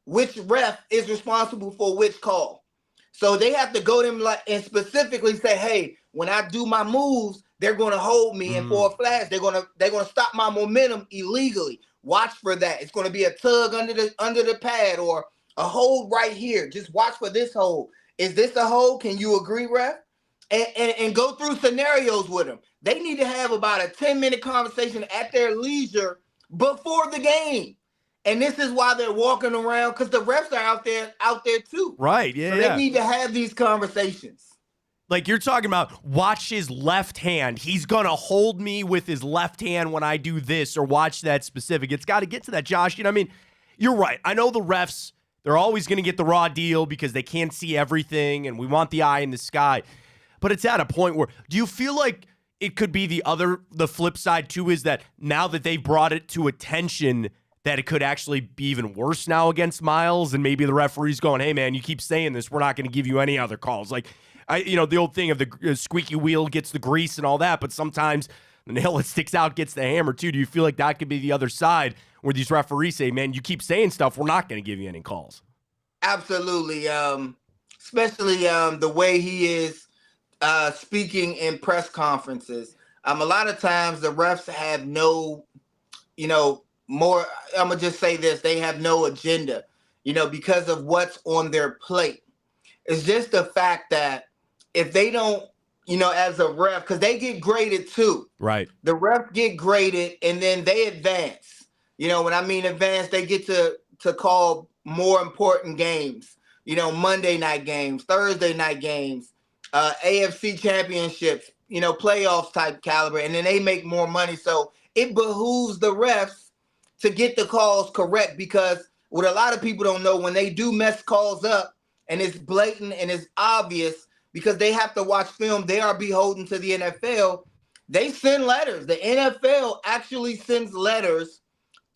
which ref is responsible for which call. So they have to go to them and specifically say, hey, when I do my moves, they're going to hold me, and for a flash, they're going to stop my momentum illegally. Watch for that. It's going to be a tug under the pad, or a hold right here. Just watch for this hold. Is this a hold? Can you agree, ref? And go through scenarios with them. They need to have about a 10-minute conversation at their leisure before the game. And this is why they're walking around, because the refs are out there too. Right, yeah. So they need to have these conversations. Like you're talking about, watch his left hand. He's going to hold me with his left hand when I do this, or watch that specific. It's got to get to that, Josh. You're right. I know the refs, they're always going to get the raw deal because they can't see everything, and we want the eye in the sky. But it's at a point where, do you feel like it could be the flip side too, is that now that they've brought it to attention, that it could actually be even worse now against Myles, and maybe the referee's going, hey man, you keep saying this, we're not going to give you any other calls. Like, the old thing of the squeaky wheel gets the grease and all that, but sometimes the nail that sticks out gets the hammer too. Do you feel like that could be the other side, where these referees say, man, you keep saying stuff, we're not going to give you any calls? Absolutely. Especially the way he is speaking in press conferences. A lot of times the refs have no, more. I'm gonna just say this: they have no agenda, because of what's on their plate. It's just the fact that if they don't, as a ref, because they get graded too. Right. The refs get graded and then they advance. When I mean advance, they get to call more important games. Monday night games, Thursday night games, AFC championships, playoffs type caliber, and then they make more money. So it behooves the refs to get the calls correct, because what a lot of people don't know, when they do mess calls up and it's blatant and it's obvious, because they have to watch film, they are beholden to the NFL. They send letters. The NFL actually sends letters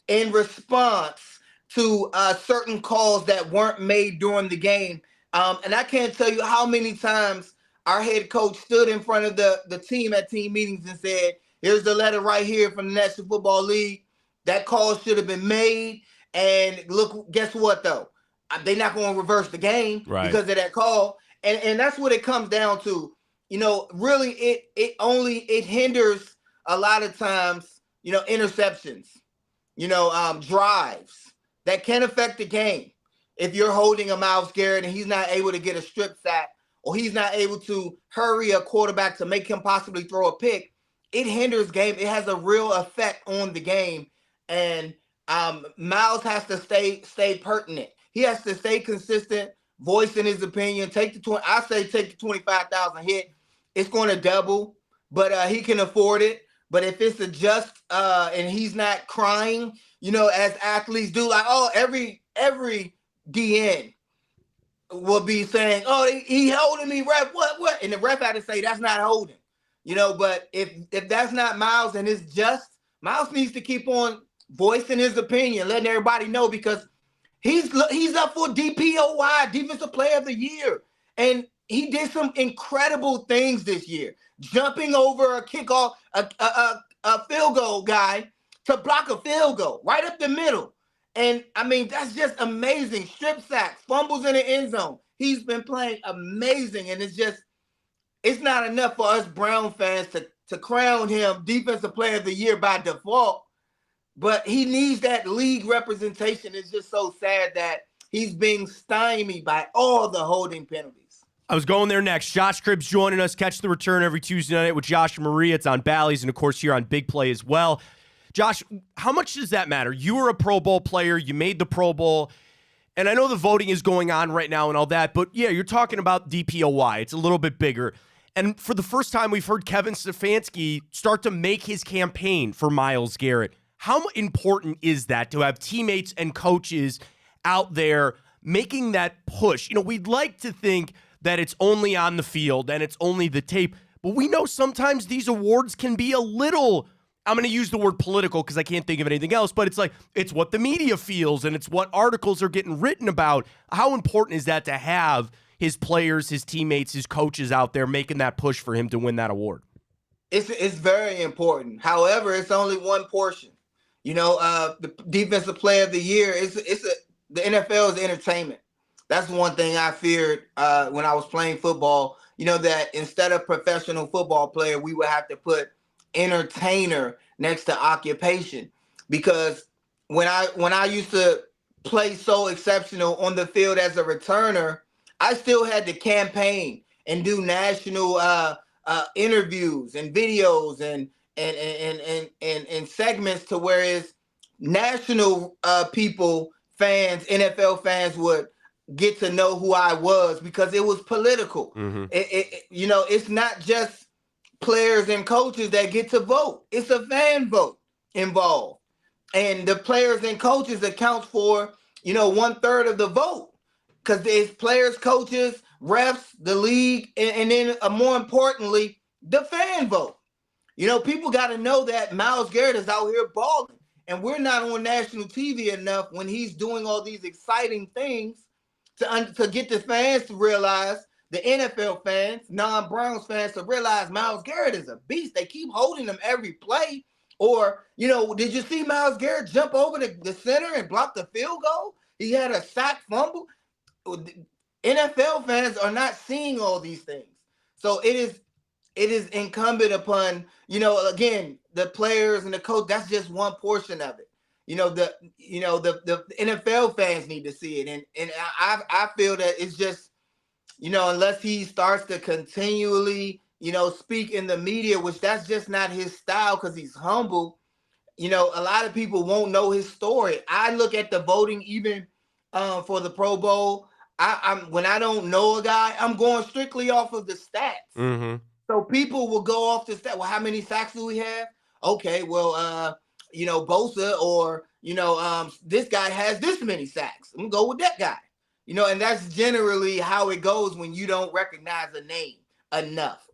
in response to certain calls that weren't made during the game. And I can't tell you how many times our head coach stood in front of the team at team meetings and said, here's the letter right here from the National Football League. That call should have been made. And look, guess what, though? They're not going to reverse the game because of that call. And that's what it comes down to. Really, it hinders a lot of times, interceptions, drives that can affect the game. If you're holding a Myles Garrett and he's not able to get a strip sack, or he's not able to hurry a quarterback to make him possibly throw a pick, it hinders game. It has a real effect on the game. And Myles has to stay pertinent. He has to stay consistent, voicing his opinion. Take the 25,000 hit. It's going to double, but he can afford it. But if it's a just and he's not crying, as athletes do, like, oh, every DN will be saying, oh, he holding me, ref, what? And the ref had to say, that's not holding, but if that's not Myles and it's just, Myles needs to keep on voicing his opinion, letting everybody know, because he's up for DPOY, Defensive Player of the Year. And he did some incredible things this year, jumping over a kickoff, a field goal guy to block a field goal right up the middle. And I mean, that's just amazing. Strip sacks, fumbles in the end zone. He's been playing amazing. And it's not enough for us Brown fans to crown him Defensive Player of the Year by default. But he needs that league representation. It's just so sad that he's being stymied by all the holding penalties. I was going there next. Josh Cribbs joining us. Catch the return every Tuesday night with Josh and Maria. It's on Bally's and, of course, here on Big Play as well. Josh, how much does that matter? You were a Pro Bowl player. You made the Pro Bowl. And I know the voting is going on right now and all that. But, yeah, you're talking about DPOY. It's a little bit bigger. And for the first time, we've heard Kevin Stefanski start to make his campaign for Myles Garrett. How important is that to have teammates and coaches out there making that push? We'd like to think that it's only on the field and it's only the tape, but we know sometimes these awards can be a little, I'm going to use the word political because I can't think of anything else, but it's what the media feels and it's what articles are getting written about. How important is that to have his players, his teammates, his coaches out there making that push for him to win that award? It's very important. However, it's only one portion. The Defensive Player of the Year the NFL is entertainment. That's one thing I feared when I was playing football. That instead of professional football player, we would have to put entertainer next to occupation, because when I used to play so exceptional on the field as a returner, I still had to campaign and do national interviews and videos and segments to whereas national people, fans, NFL fans would get to know who I was, because it was political. Mm-hmm. It's not just players and coaches that get to vote. It's a fan vote involved. And the players and coaches account for, 1/3 of the vote, because there's players, coaches, refs, the league, and then more importantly, the fan vote. People got to know that Myles Garrett is out here balling, and we're not on national TV enough when he's doing all these exciting things to get the fans to realize, the NFL fans, non-Browns fans, to realize Myles Garrett is a beast. They keep holding him every play. Or, did you see Myles Garrett jump over the center and block the field goal? He had a sack fumble. NFL fans are not seeing all these things. So it is it is incumbent upon, again, the players and the coach. That's just one portion of it. The NFL fans need to see it. And I feel that it's just, unless he starts to continually, speak in the media, which that's just not his style because he's humble. A lot of people won't know his story. I look at the voting even for the Pro Bowl. I'm when I don't know a guy, I'm going strictly off of the stats. Mm-hmm. So people will go off the stat. Well, how many sacks do we have? Okay, well, Bosa or this guy has this many sacks. I'm gonna go with that guy. And that's generally how it goes when you don't recognize a name enough.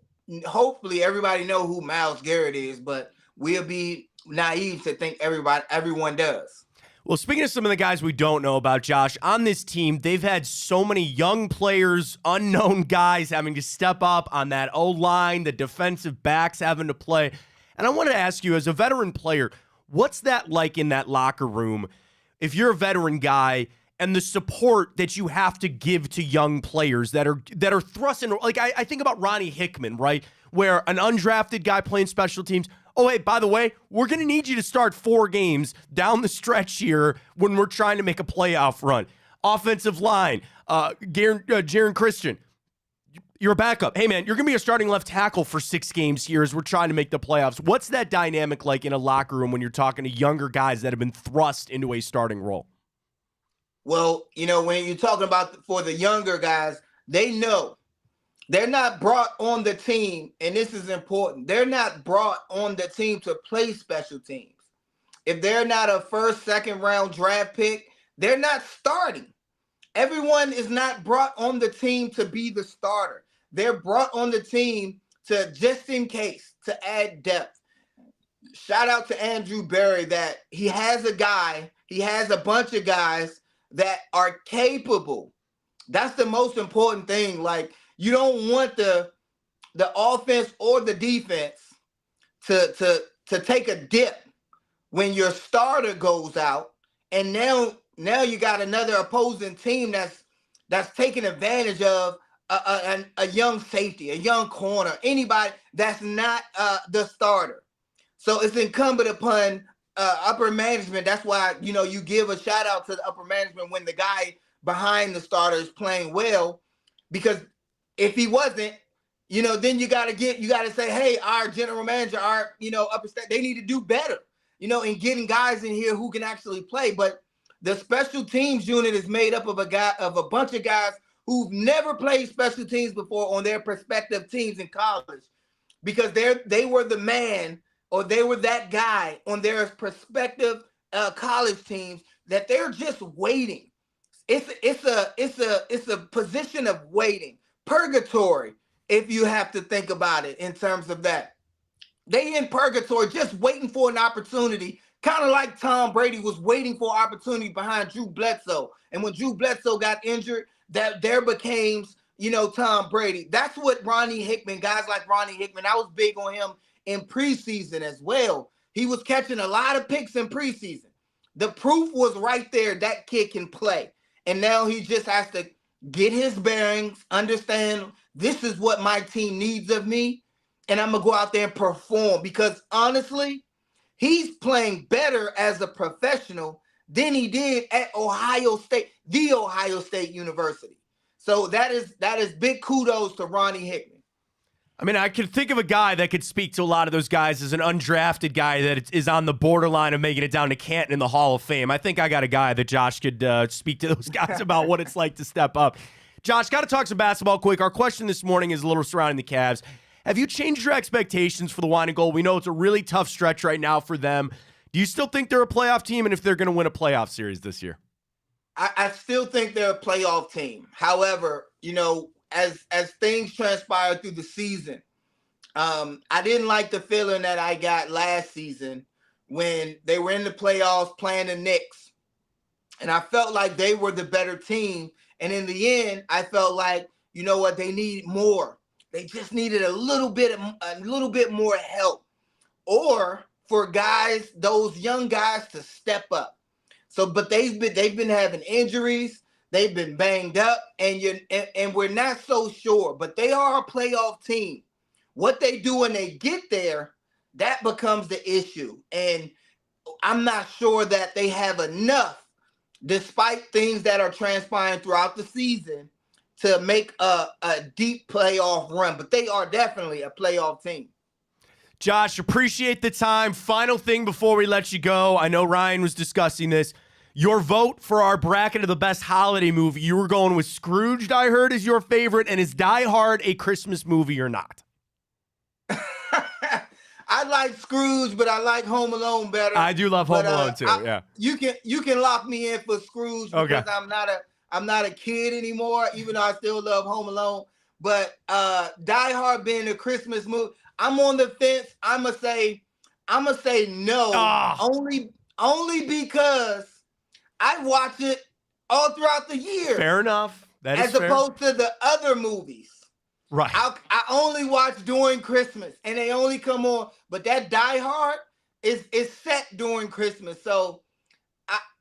Hopefully, everybody know who Myles Garrett is, but we'll be naive to think everyone does. Well, speaking of some of the guys we don't know about, Josh, on this team, they've had so many young players, unknown guys having to step up on that O-line, the defensive backs having to play. And I wanted to ask you, as a veteran player, what's that like in that locker room if you're a veteran guy and the support that you have to give to young players that are thrusting? Like, I think about Ronnie Hickman, right, where an undrafted guy playing special teams, oh, hey, by the way, we're going to need you to start 4 games down the stretch here when we're trying to make a playoff run. Offensive line, Jaron Christian, you're a backup. Hey, man, you're going to be a starting left tackle for 6 games here as we're trying to make the playoffs. What's that dynamic like in a locker room when you're talking to younger guys that have been thrust into a starting role? Well, when you're talking about for the younger guys, they know. They're not brought on the team, and this is important. They're not brought on the team to play special teams. If they're not a first, second round draft pick, they're not starting. Everyone is not brought on the team to be the starter. They're brought on the team to just in case, to add depth. Shout out to Andrew Berry that he has a bunch of guys that are capable. That's the most important thing. Like, you don't want the offense or the defense to take a dip when your starter goes out, and now you got another opposing team that's taking advantage of a young safety, a young corner, anybody that's not the starter. So it's incumbent upon upper management. That's why you give a shout out to the upper management when the guy behind the starter is playing well, because if he wasn't, then you got to say, hey, our general manager, our, upper state, they need to do better, in getting guys in here who can actually play. But the special teams unit is made up of a bunch of guys who've never played special teams before on their respective teams in college, because they were the man, or they were that guy on their prospective college teams that they're just waiting. It's a position of waiting. Purgatory, if you have to think about it in terms of that. They in purgatory just waiting for an opportunity, kind of like Tom Brady was waiting for opportunity behind Drew Bledsoe. And when Drew Bledsoe got injured, that there became, Tom Brady. That's what Ronnie Hickman, guys like Ronnie Hickman, I was big on him in preseason as well. He was catching a lot of picks in preseason. The proof was right there, that kid can play. And now he just has to get his bearings, understand this is what my team needs of me, and I'm going to go out there and perform. Because honestly, he's playing better as a professional than he did at Ohio State, the Ohio State University. So that is big kudos to Ronnie Hickman. I mean, I could think of a guy that could speak to a lot of those guys as an undrafted guy that is on the borderline of making it down to Canton in the Hall of Fame. I think I got a guy that Josh could speak to those guys about what it's like to step up. Josh, got to talk some basketball quick. Our question this morning is a little surrounding the Cavs. Have you changed your expectations for the Wine and Gold? We know it's a really tough stretch right now for them. Do you still think they're a playoff team, and if they're going to win a playoff series this year? I still think they're a playoff team. However, as things transpire through the season, I didn't like the feeling that I got last season when they were in the playoffs playing the Knicks, and I felt like they were the better team. And in the end, I felt like, they need more. They just needed a little bit more help, or for guys, those young guys, to step up. So, but they've been having injuries. They've been banged up, and we're not so sure. But they are a playoff team. What they do when they get there, that becomes the issue. And I'm not sure that they have enough, despite things that are transpiring throughout the season, to make a deep playoff run. But they are definitely a playoff team. Josh, appreciate the time. Final thing before we let you go. I know Ryan was discussing this. Your vote for our bracket of the best holiday movie, you were going with Scrooged, I heard, is your favorite. And is Die Hard a Christmas movie or not? I like Scrooge, but I like Home Alone better. I do love Home Alone too. Yeah, you can lock me in for Scrooge because I'm not a kid anymore, even though I still love Home Alone. But Die Hard being a Christmas movie, I'm on the fence. I'ma say no, only because I watch it all throughout the year. Fair enough. That is as opposed to the other movies. Right. I only watch during Christmas, and they only come on. But that Die Hard is set during Christmas, so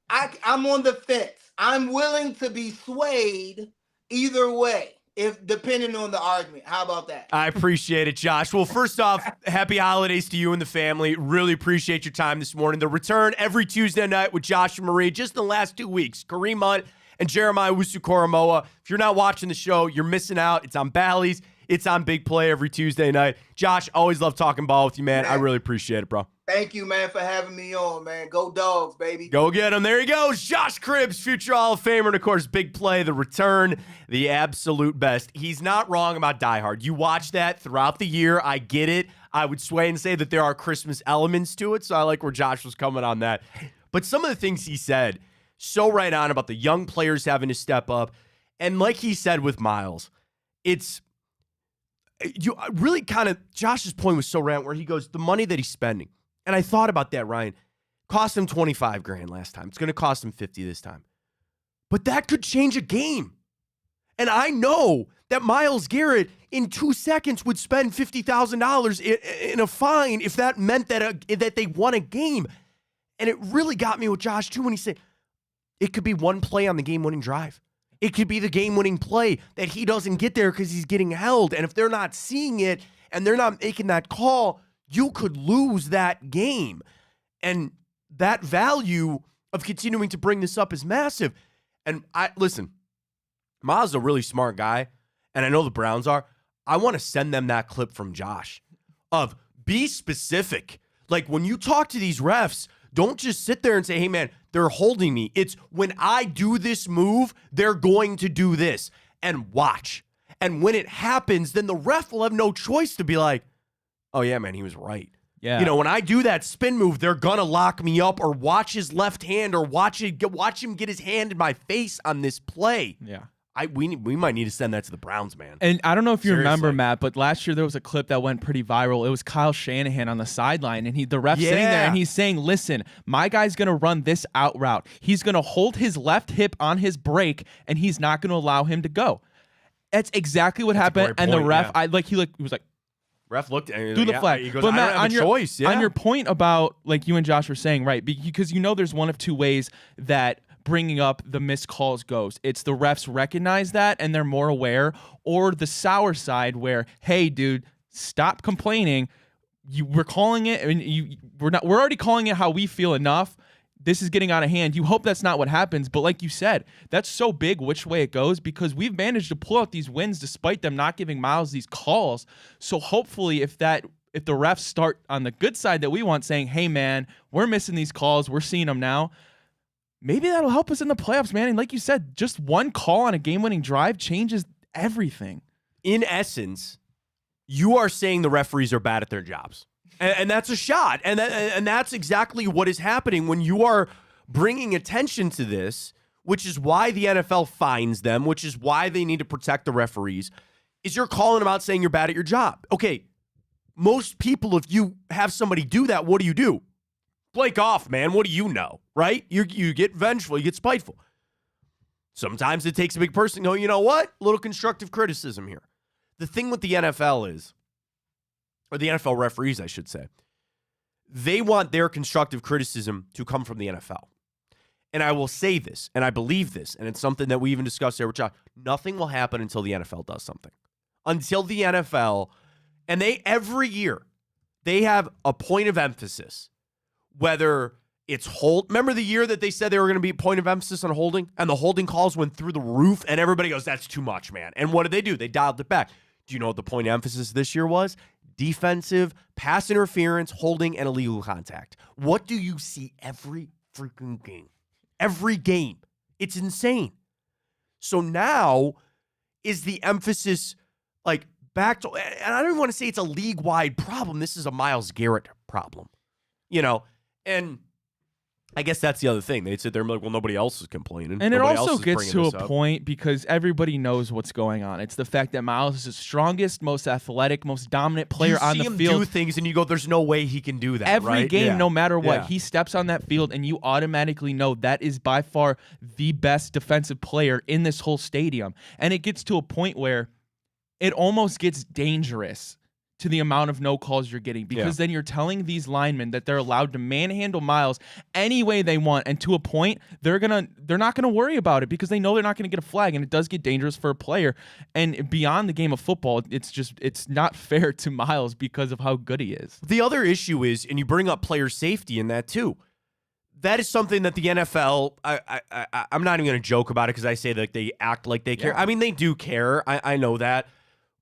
I'm on the fence. I'm willing to be swayed either way, if depending on the argument. How about that? I appreciate it, Josh. Well, first off, happy holidays to you and the family. Really appreciate your time this morning. The return every Tuesday night with Josh and Marie, just in the last 2 weeks. Kareem Hunt and Jeremiah Wusu-Koromoa. If you're not watching the show, you're missing out. It's on Bally's. It's on Big Play every Tuesday night. Josh, always love talking ball with you, man. I really appreciate it, bro. Thank you, man, for having me on, man. Go Dogs, baby. Go get him. There he goes. Josh Cribbs, future Hall of Famer, and, of course, Big Play, the return, the absolute best. He's not wrong about Die Hard. You watch that throughout the year. I get it. I would sway and say that there are Christmas elements to it, so I like where Josh was coming on that. But some of the things he said, so right on about the young players having to step up. And like he said with Miles, it's you really kind of, Josh's point was so right where he goes, the money that he's spending. And I thought about that, Ryan. Cost him $25,000 last time. It's going to cost him $50 this time. But that could change a game. And I know that Myles Garrett in 2 seconds would spend $50,000 in a fine if that meant that they won a game. And it really got me with Josh too when he said it could be one play on the game-winning drive. It could be the game-winning play that he doesn't get there because he's getting held. And if they're not seeing it and they're not making that call, you could lose that game. And that value of continuing to bring this up is massive. And listen, Miles is a really smart guy, and I know the Browns are. I want to send them that clip from Josh of be specific. Like when you talk to these refs, don't just sit there and say, hey, man, they're holding me. It's when I do this move, they're going to do this. And watch. And when it happens, then the ref will have no choice to be like, oh, yeah, man, he was right. Yeah. You know, when I do that spin move, they're going to lock me up or watch his left hand or watch him get his hand in my face on this play. Yeah. We might need to send that to the Browns, man. And I don't know if you remember, Matt, but last year there was a clip that went pretty viral. It was Kyle Shanahan on the sideline, and the ref sitting there, and he's saying, listen, my guy's going to run this out route. He's going to hold his left hip on his break, and he's not going to allow him to go. That's exactly what happened. And the ref, he was like, ref looked at do the flag. He goes, but I Matt, don't have a choice. On your point about, like you and Josh were saying, right, because there's one of two ways that bringing up the missed calls goes. It's the refs recognize that and they're more aware, or the sour side where, hey, dude, stop complaining. We're calling it, and we're already calling it how we feel enough. This is getting out of hand. You hope that's not what happens, but like you said, that's so big which way it goes because we've managed to pull out these wins despite them not giving Miles these calls. So hopefully if the refs start on the good side that we want, saying, hey, man, we're missing these calls, we're seeing them now, maybe that'll help us in the playoffs, man. And like you said, just one call on a game-winning drive changes everything. In essence, you are saying the referees are bad at their jobs. And that's a shot. And that's exactly what is happening when you are bringing attention to this, which is why the NFL fines them, which is why they need to protect the referees, is you're calling them out saying you're bad at your job. Okay, most people, if you have somebody do that, what do? Blake off, man. What do you know, right? You get vengeful. You get spiteful. Sometimes it takes a big person to go, you know what? A little constructive criticism here. The thing with the NFL is, or the NFL referees, I should say, they want their constructive criticism to come from the NFL. And I will say this, and I believe this, and it's something that we even discussed there with Josh. Nothing will happen until the NFL does something. Until the NFL And every year, they have a point of emphasis, whether it's hold. Remember the year that they said they were going to be point of emphasis on holding, and the holding calls went through the roof, and everybody goes, that's too much, man. And what did? They dialed it back. Do you know what the point of emphasis this year was? Defensive, pass interference, holding, and illegal contact. What do you see every freaking game? Every game. It's insane. So now is the emphasis like back to, and I don't even want to say it's a league-wide problem. This is a Myles Garrett problem, and I guess that's the other thing. They'd sit there and be like, well, nobody else is complaining. And it also gets to a point because everybody knows what's going on. It's the fact that Myles is the strongest, most athletic, most dominant player on the field. You see him do things and you go, there's no way he can do that, Every game, no matter what, he steps on that field and you automatically know that is by far the best defensive player in this whole stadium. And it gets to a point where it almost gets dangerous to the amount of no calls you're getting, because then you're telling these linemen that they're allowed to manhandle Myles any way they want, and to a point they're not gonna worry about it because they know they're not gonna get a flag, and it does get dangerous for a player. And beyond the game of football, it's not fair to Myles because of how good he is. The other issue is, and you bring up player safety in that too. That is something that the NFL, I'm not even gonna joke about it because I say that they act like they care. Yeah. I mean, they do care. I know that.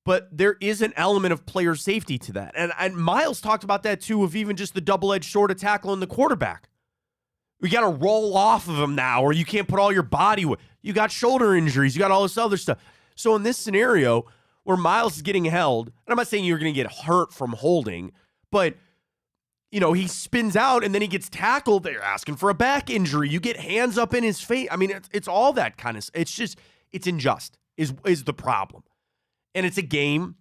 But there is an element of player safety to that. And Myles talked about that too, of even just the double-edged sword of tackling the quarterback. We got to roll off of him now, or you can't put all your body weight. You got shoulder injuries. You got all this other stuff. So in this scenario where Myles is getting held, and I'm not saying you're going to get hurt from holding, but he spins out and then he gets tackled. They're asking for a back injury. You get hands up in his face. I mean, it's all that kind of. It's unjust is the problem. And it's a game.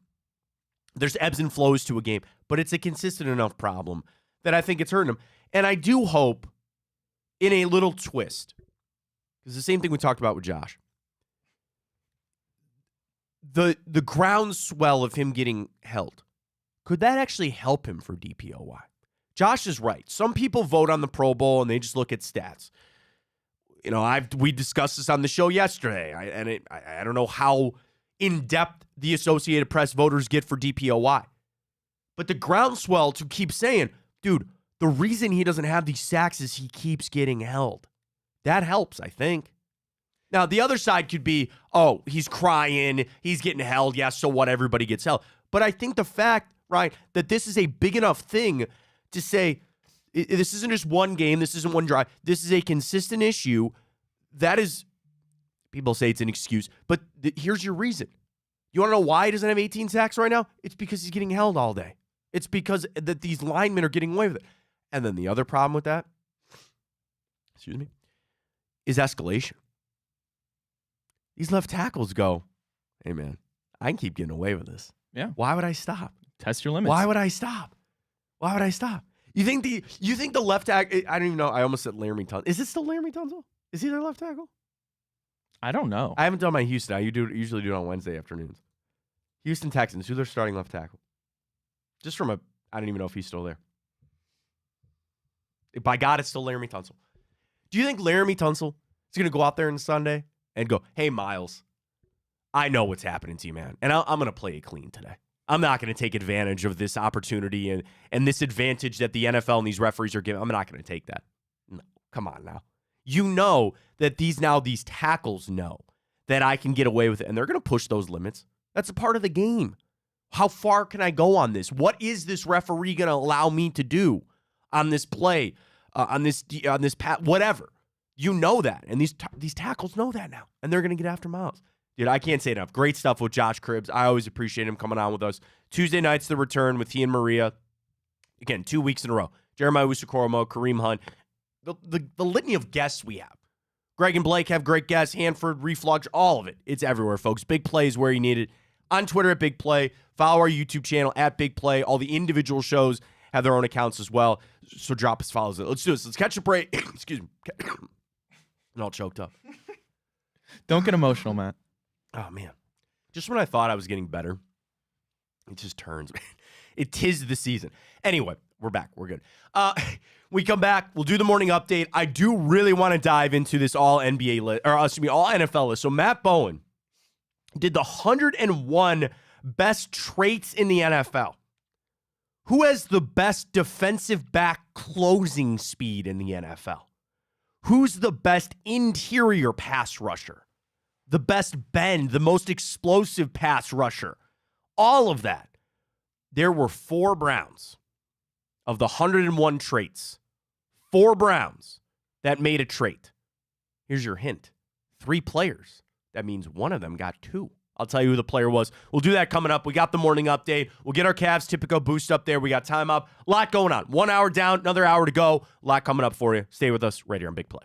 There's ebbs and flows to a game, but it's a consistent enough problem that I think it's hurting him. And I do hope in a little twist, because the same thing we talked about with Josh, the groundswell of him getting held, could that actually help him for DPOY? Josh is right. Some people vote on the Pro Bowl and they just look at stats. We discussed this on the show yesterday, I don't know how in-depth the Associated Press voters get for DPOY. But the groundswell to keep saying, dude, the reason he doesn't have these sacks is he keeps getting held. That helps, I think. Now, the other side could be, oh, he's crying, he's getting held, yes, so what, everybody gets held. But I think the fact, right, that this is a big enough thing to say, this isn't just one game, this isn't one drive, this is a consistent issue, that is... People say it's an excuse, but here's your reason. You want to know why he doesn't have 18 sacks right now? It's because he's getting held all day. It's because that these linemen are getting away with it. And then the other problem with that, is escalation. These left tackles go, hey man, I can keep getting away with this. Yeah. Why would I stop? Test your limits. Why would I stop? You think the left tackle? I don't even know. I almost said Laramie Tunsil. Is it still Laramie Tunsil? Is he their left tackle? I don't know. I haven't done my Houston. I usually do it on Wednesday afternoons. Houston Texans. Who's their starting left tackle? Just from I don't even know if he's still there. By God, it's still Laramie Tunsil. Do you think Laramie Tunsil is going to go out there on Sunday and go, hey, Myles, I know what's happening to you, man, and I'm going to play it clean today. I'm not going to take advantage of this opportunity and this advantage that the NFL and these referees are giving. I'm not going to take that. No, come on now. You know that these tackles know that I can get away with it, and they're going to push those limits. That's a part of the game. How far can I go on this? What is this referee going to allow me to do on this play, on this pat, whatever? You know that, and these tackles know that now, and they're going to get after Myles. Dude, I can't say enough. Great stuff with Josh Cribbs. I always appreciate him coming on with us. Tuesday night's the return with he and Maria. Again, 2 weeks in a row. Jeremiah Usakoromo, Kareem Hunt. The litany of guests we have. Greg and Blake have great guests. Hanford, Reflux, all of it. It's everywhere, folks. Big Play is where you need it. On Twitter at Big Play. Follow our YouTube channel at Big Play. All the individual shows have their own accounts as well. So drop us follows. Let's do this. Let's catch a break. Excuse me. I'm all choked up. Don't get emotional, Matt. Oh, man. Just when I thought I was getting better, it just turns. It 'tis the season. Anyway, we're back. We're good. We come back. We'll do the morning update. I do really want to dive into this all NBA list, or all NFL list. So Matt Bowen did the 101 best traits in the NFL? Who has the best defensive back closing speed in the NFL? Who's the best interior pass rusher? The best bend, the most explosive pass rusher? All of that. There were 4 Browns of the 101 traits. 4 Browns that made a trait. Here's your hint. 3 players. That means one of them got 2. I'll tell you who the player was. We'll do that coming up. We got the morning update. We'll get our Cavs Tipico boost up there. We got time up. A lot going on. 1 hour down, another hour to go. A lot coming up for you. Stay with us right here on Big Play.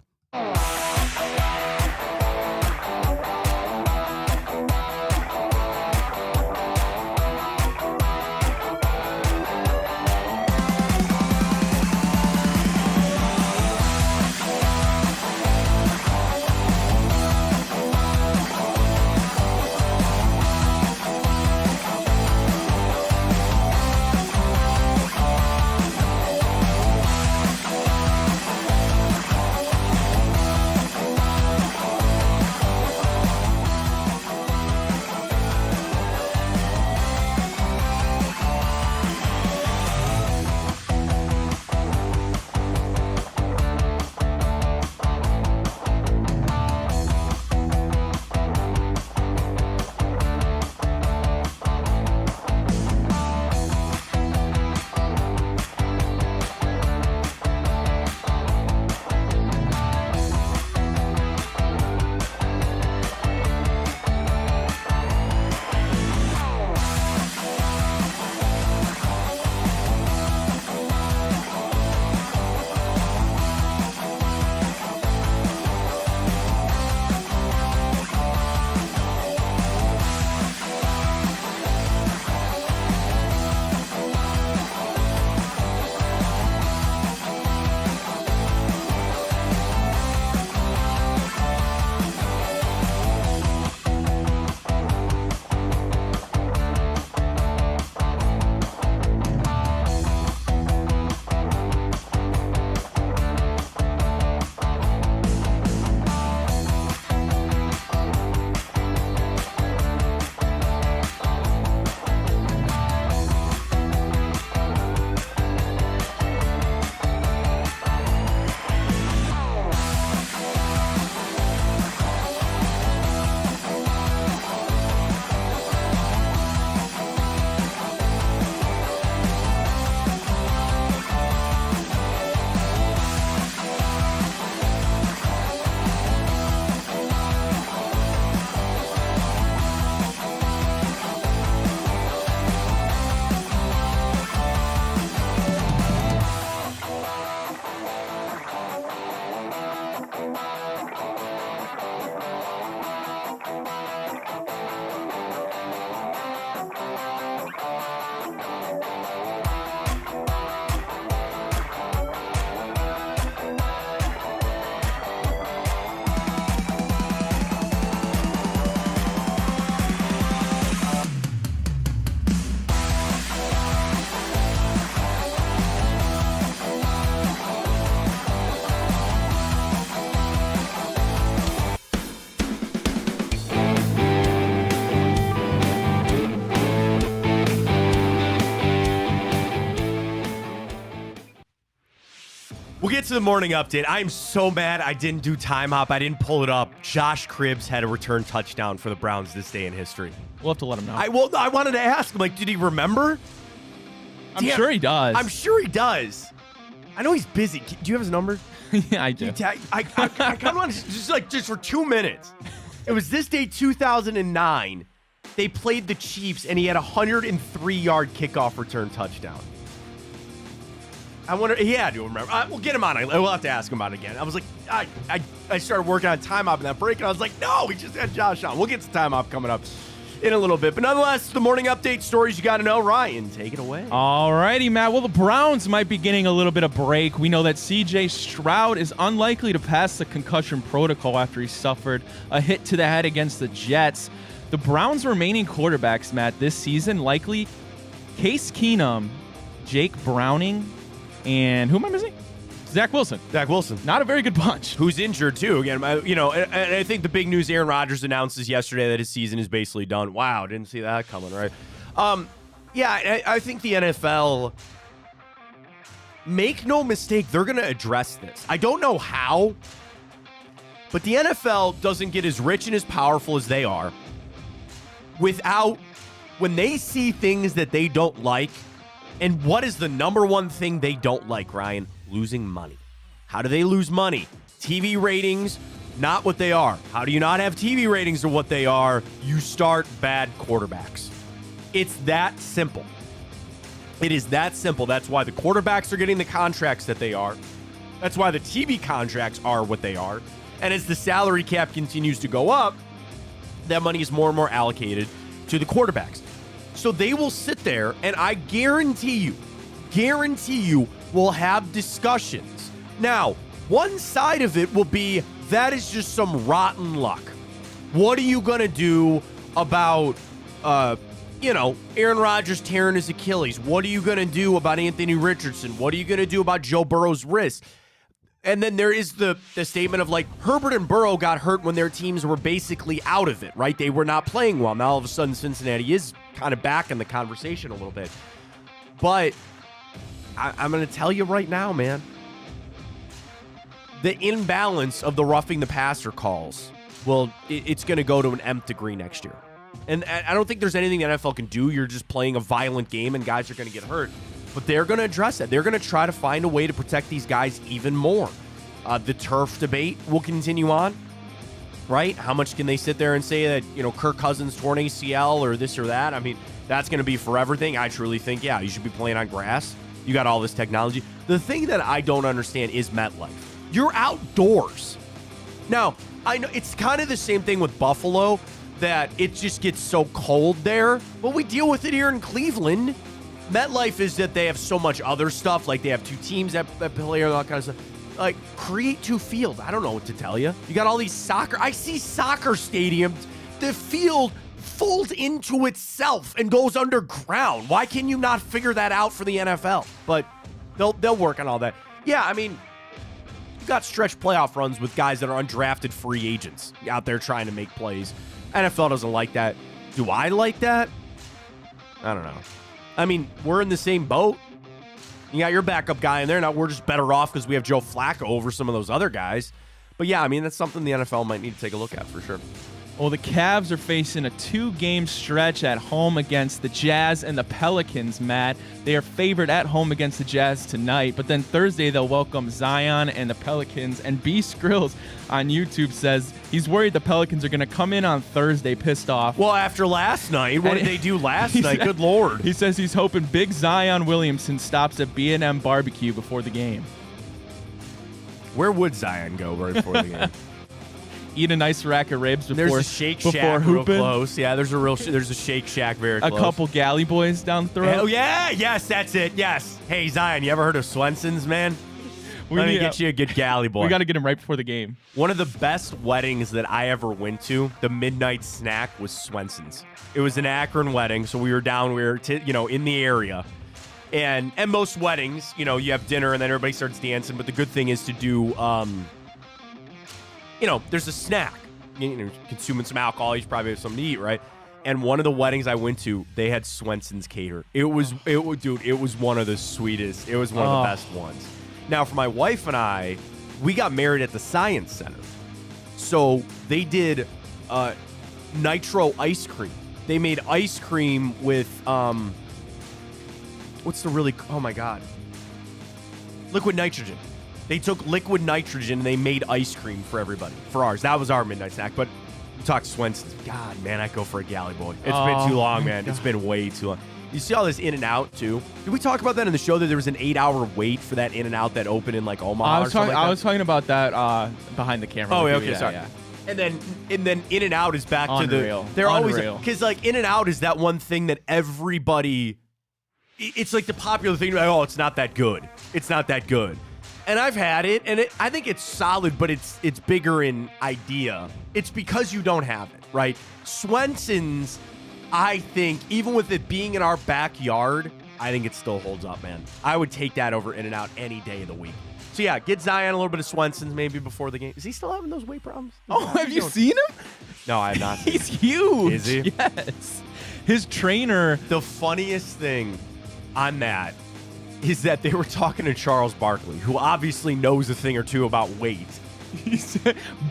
We'll get to the morning update. I'm so mad I didn't do time hop. I didn't pull it up. Josh Cribbs had a return touchdown for the Browns this day in history. We'll have to let him know. I wanted to ask him, did he remember? I'm sure he does. I'm sure he does. I know he's busy. Do you have his number? Yeah, I do. I kind of want to just for 2 minutes. It was this day, 2009. They played the Chiefs, and he had a 103-yard kickoff return touchdown. I wonder. He had to remember. We'll get him on. We'll have to ask him about it again. I was like, I started working on time hop in that break, and I was like, no, we just had Josh on. We'll get to time hop coming up in a little bit. But nonetheless, the morning update stories you got to know. Ryan, take it away. All righty, Matt. Well, the Browns might be getting a little bit of break. We know that C.J. Stroud is unlikely to pass the concussion protocol after he suffered a hit to the head against the Jets. The Browns' remaining quarterbacks, Matt, this season likely Case Keenum, Jake Browning, and who am I missing? Zach Wilson. Not a very good bunch. Who's injured, too. Again, and I think the big news, Aaron Rodgers announces yesterday that his season is basically done. Wow, didn't see that coming, right? I think the NFL, make no mistake, they're going to address this. I don't know how, but the NFL doesn't get as rich and as powerful as they are without, when they see things that they don't like. And what is the number one thing they don't like, Ryan? Losing money. How do they lose money? TV ratings, not what they are. How do you not have TV ratings to what they are? You start bad quarterbacks. It's that simple. It is that simple. That's why the quarterbacks are getting the contracts that they are. That's why the TV contracts are what they are. And as the salary cap continues to go up, that money is more and more allocated to the quarterbacks. So they will sit there, and I guarantee you, we'll have discussions. Now, one side of it will be, that is just some rotten luck. What are you going to do about, Aaron Rodgers tearing his Achilles? What are you going to do about Anthony Richardson? What are you going to do about Joe Burrow's wrist? And then there is the statement of, like, Herbert and Burrow got hurt when their teams were basically out of it, right? They were not playing well. Now, all of a sudden, Cincinnati is kind of back in the conversation a little bit. But I'm going to tell you right now, man, the imbalance of the roughing the passer calls, it's going to go to an nth degree next year. And I don't think there's anything the NFL can do. You're just playing a violent game, and guys are going to get hurt. But they're going to address that. They're going to try to find a way to protect these guys even more. The turf debate will continue on, right? How much can they sit there and say that, Kirk Cousins torn ACL or this or that? I mean, that's going to be forever thing. I truly think, yeah, you should be playing on grass. You got all this technology. The thing that I don't understand is MetLife. You're outdoors. Now, I know it's kind of the same thing with Buffalo, that it just gets so cold there. But we deal with it here in Cleveland. MetLife is that they have so much other stuff. Like, they have two teams that play and all that kind of stuff. Like, create two fields. I don't know what to tell you. You got all these soccer. I see soccer stadiums. The field folds into itself and goes underground. Why can you not figure that out for the NFL? But they'll work on all that. Yeah, I mean, you got stretch playoff runs with guys that are undrafted free agents out there trying to make plays. NFL doesn't like that. Do I like that? I don't know. I mean, we're in the same boat. You got your backup guy in there. Now we're just better off because we have Joe Flacco over some of those other guys. But yeah, I mean, that's something the NFL might need to take a look at for sure. Well, the Cavs are facing a 2-game stretch at home against the Jazz and the Pelicans, Matt. They are favored at home against the Jazz tonight, but then Thursday they'll welcome Zion and the Pelicans. And B. Skrills on YouTube says he's worried the Pelicans are going to come in on Thursday pissed off. Well, after last night, what did they do last night? Good Lord. He says he's hoping big Zion Williamson stops at B&M Barbecue before the game. Where would Zion go right before the game? Eat a nice rack of ribs before there's a Shake Shack real close. Yeah, there's a Shake Shack very close. A couple galley boys down the throat. Oh yeah, yes, that's it. Yes. Hey Zion, you ever heard of Swenson's, man? Let me get you a good galley boy. We got to get him right before the game. One of the best weddings that I ever went to, the midnight snack was Swenson's. It was an Akron wedding, so we were in the area. And most weddings, you have dinner and then everybody starts dancing, but the good thing is to do there's a snack. Consuming some alcohol, you should probably have something to eat, right? And one of the weddings I went to, they had Swenson's cater. It was one of the sweetest. It was one of the best ones. Now, for my wife and I, we got married at the Science Center. So they did nitro ice cream. They made ice cream with, oh my God. Liquid nitrogen. They took liquid nitrogen and they made ice cream for everybody, for ours. That was our midnight snack. But we talked Swenson's. God, man, I'd go for a galley boy. It's been too long, man. It's been way too long. You see all this In-N-Out, too? Did we talk about that in the show, that there was an 8-hour wait for that In-N-Out that opened in, like, Omaha or something like that? I was talking about that behind the camera. Oh, okay, sorry. Yeah. And then In-N-Out is back to the... They're always... Because, like, In-N-Out is that one thing that everybody... It's like the popular thing, like, oh, it's not that good. It's not that good. And I've had it, and I think it's solid, but it's bigger in idea. It's because you don't have it, right? Swenson's, I think, even with it being in our backyard, I think it still holds up, man. I would take that over In-N-Out any day of the week. So, yeah, get Zion a little bit of Swenson's maybe before the game. Is he still having those weight problems? Oh, have you seen him? No, I have not seen He's huge. Is he? Yes. His trainer. The funniest thing on that is that they were talking to Charles Barkley, who obviously knows a thing or two about weight. He's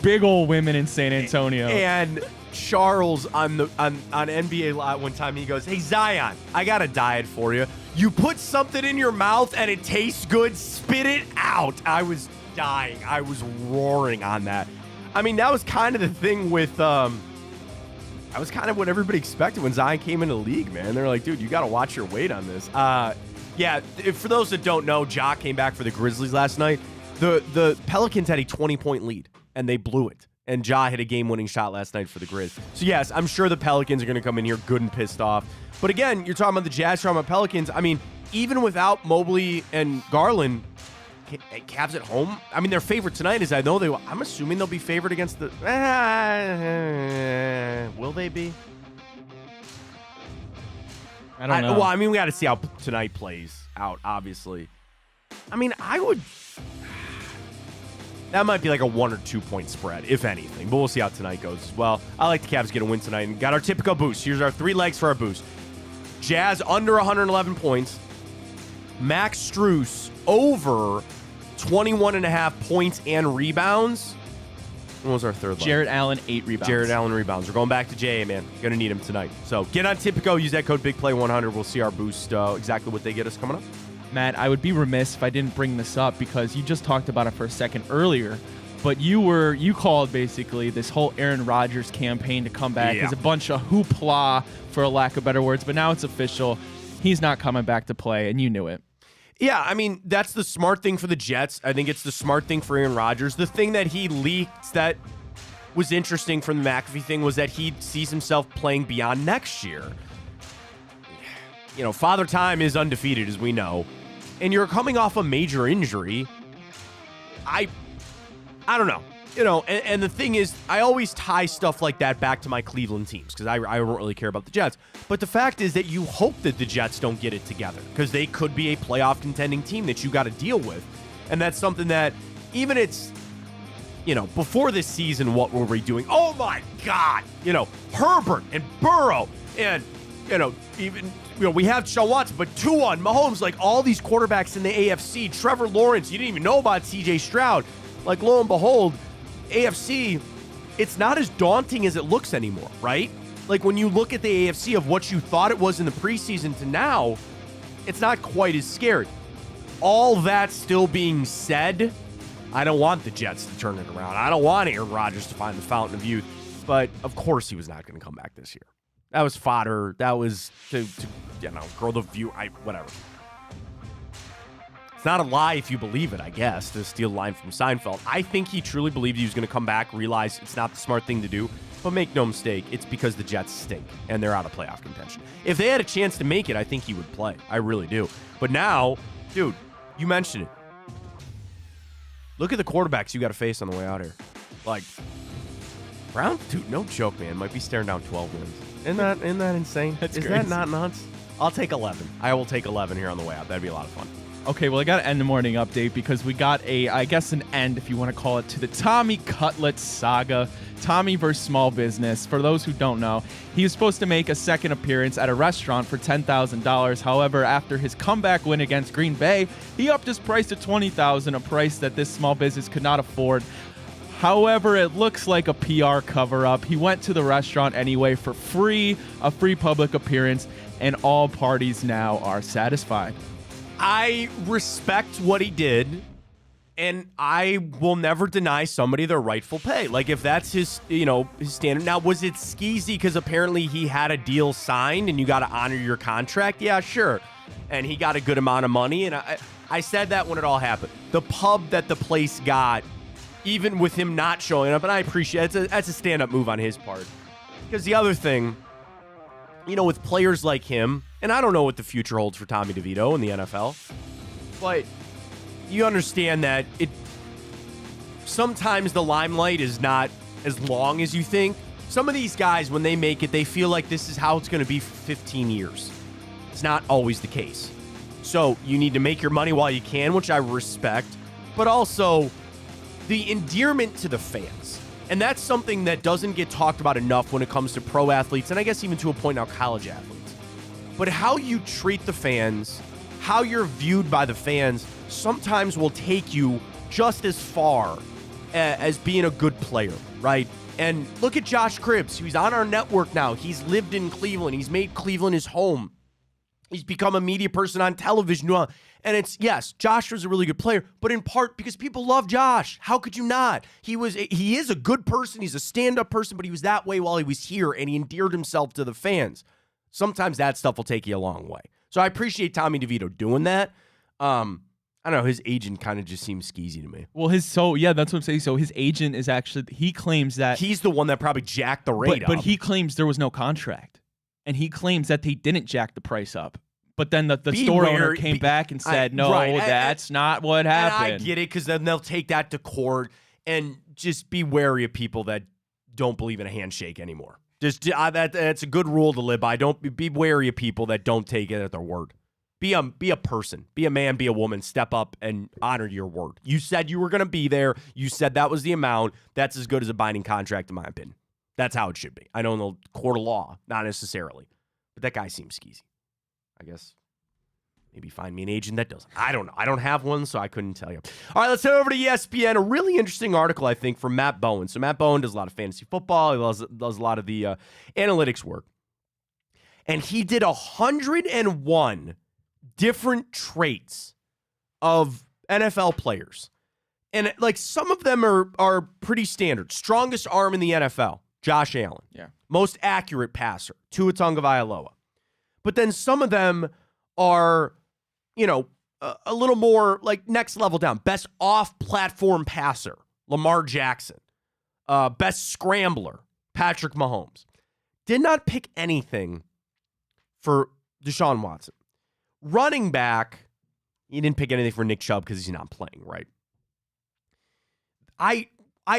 big old women in San Antonio. And Charles on NBA Live one time, he goes, "Hey, Zion, I got a diet for you. You put something in your mouth and it tastes good, spit it out." I was dying. I was roaring on that. I mean, that was kind of the thing with that was kind of what everybody expected when Zion came into the league, man. They're like, dude, you got to watch your weight on this. Yeah, for those that don't know, Ja came back for the Grizzlies last night. The Pelicans had a 20-point lead, and they blew it. And Ja hit a game-winning shot last night for the Grizz. So, yes, I'm sure the Pelicans are going to come in here good and pissed off. But, again, you're talking about the Jazz, you're talking about Pelicans. I mean, even without Mobley and Garland, Cavs at home, I mean, their favorite tonight is I'm assuming they'll be favored against the... will they be? I don't know. Well, I mean, we got to see how tonight plays out, obviously. I mean, that might be like a 1 or 2 point spread, if anything. But we'll see how tonight goes as well. I like the Cavs get a win tonight and got our typical boost. Here's our 3 legs for our boost. Jazz under 111 points. Max Strus over 21.5 points and rebounds. What was our third leg? Jarrett Allen, 8 rebounds. Jarrett Allen rebounds. We're going back to JA, man. Going to need him tonight. So get on Tipico. Use that code BigPlay100. We'll see our boost, exactly what they get us coming up. Matt, I would be remiss if I didn't bring this up because you just talked about it for a second earlier, but you called basically this whole Aaron Rodgers campaign to come back as a bunch of hoopla, for a lack of better words, but now it's official. He's not coming back to play, and you knew it. Yeah, I mean, that's the smart thing for the Jets. I think it's the smart thing for Aaron Rodgers. The thing that he leaked that was interesting from the McAfee thing was that he sees himself playing beyond next year. You know, Father Time is undefeated, as we know, and you're coming off a major injury. I don't know. You know, and the thing is, I always tie stuff like that back to my Cleveland teams because I don't really care about the Jets. But the fact is that you hope that the Jets don't get it together because they could be a playoff contending team that you got to deal with. And that's something that even it's, you know, before this season, what were we doing? Oh, my God. You know, Herbert and Burrow and, you know, even, you know, we have Sean Watson, but Tua, Mahomes, like all these quarterbacks in the AFC, Trevor Lawrence, you didn't even know about CJ Stroud. Like, lo and behold, AFC, it's not as daunting as it looks anymore, right? Like, when you look at the AFC of what you thought it was in the preseason to now, it's not quite as scary. All that still being said, I don't want the Jets to turn it around. I don't want Aaron Rodgers to find the fountain of youth. But, of course, he was not going to come back this year. That was fodder. That was to you know, grow the view. Whatever. It's not a lie if you believe it, I guess, to steal a line from Seinfeld. I think he truly believed he was going to come back, realize it's not the smart thing to do. But make no mistake, it's because the Jets stink, and they're out of playoff contention. If they had a chance to make it, I think he would play. I really do. But now, dude, you mentioned it. Look at the quarterbacks you got to face on the way out here. Like, Brown, dude, no joke, man. Might be staring down 12 wins. Isn't that insane? That's crazy. That not nuts? I'll take 11. I will take 11 here on the way out. That'd be a lot of fun. Okay, well, I got to end the morning update because we got an end, if you want to call it, to the Tommy Cutlets saga. Tommy versus small business. For those who don't know, he was supposed to make a second appearance at a restaurant for $10,000. However, after his comeback win against Green Bay, he upped his price to $20,000, a price that this small business could not afford. However, it looks like a PR cover-up. He went to the restaurant anyway for free, a free public appearance, and all parties now are satisfied. I respect what he did, and I will never deny somebody their rightful pay. Like, if that's his standard. Now, was it skeezy because apparently he had a deal signed and you got to honor your contract? Yeah, sure. And he got a good amount of money, and I said that when it all happened. The pub that the place got, even with him not showing up, and I appreciate it, that's a stand-up move on his part. Because the other thing, you know, with players like him, and I don't know what the future holds for Tommy DeVito in the NFL, but you understand that sometimes the limelight is not as long as you think. Some of these guys, when they make it, they feel like this is how it's going to be for 15 years. It's not always the case. So you need to make your money while you can, which I respect. but also the endearment to the fans. And that's something that doesn't get talked about enough when it comes to pro athletes, and I guess even to a point now college athletes. But how you treat the fans, how you're viewed by the fans, sometimes will take you just as far as being a good player, right? And look at Josh Cribbs. He's on our network now. He's lived in Cleveland. He's made Cleveland his home. He's become a media person on television. And it's, yes, Josh was a really good player, but in part because people love Josh. How could you not? He is a good person. He's a stand-up person, but he was that way while he was here, and he endeared himself to the fans. Sometimes that stuff will take you a long way. So I appreciate Tommy DeVito doing that. I don't know. His agent kind of just seems skeezy to me. Well, that's what I'm saying. So his agent is actually, he claims that he's the one that probably jacked the rate up. But he claims there was no contract. And he claims that they didn't jack the price up. But then the store owner came back and said, that's not what happened. And I get it, because then they'll take that to court, and just be wary of people that don't believe in a handshake anymore. That's a good rule to live by. Don't be wary of people that don't take it at their word. Be a person. Be a man, be a woman. Step up and honor your word. You said you were going to be there. You said that was the amount. That's as good as a binding contract, in my opinion. That's how it should be. I don't know, court of law, not necessarily. But that guy seems skeezy. I guess maybe find me an agent that doesn't. I don't know. I don't have one, so I couldn't tell you. All right, let's head over to ESPN. A really interesting article, I think, from Matt Bowen. So Matt Bowen does a lot of fantasy football. He does a lot of the analytics work. And he did 101 different traits of NFL players. And like some of them are pretty standard. Strongest arm in the NFL, Josh Allen. Yeah. Most accurate passer, Tua Tagovailoa. But then some of them are, a little more like next level down. Best off-platform passer, Lamar Jackson. Best scrambler, Patrick Mahomes. Did not pick anything for Deshaun Watson. Running back, he didn't pick anything for Nick Chubb because he's not playing, right? I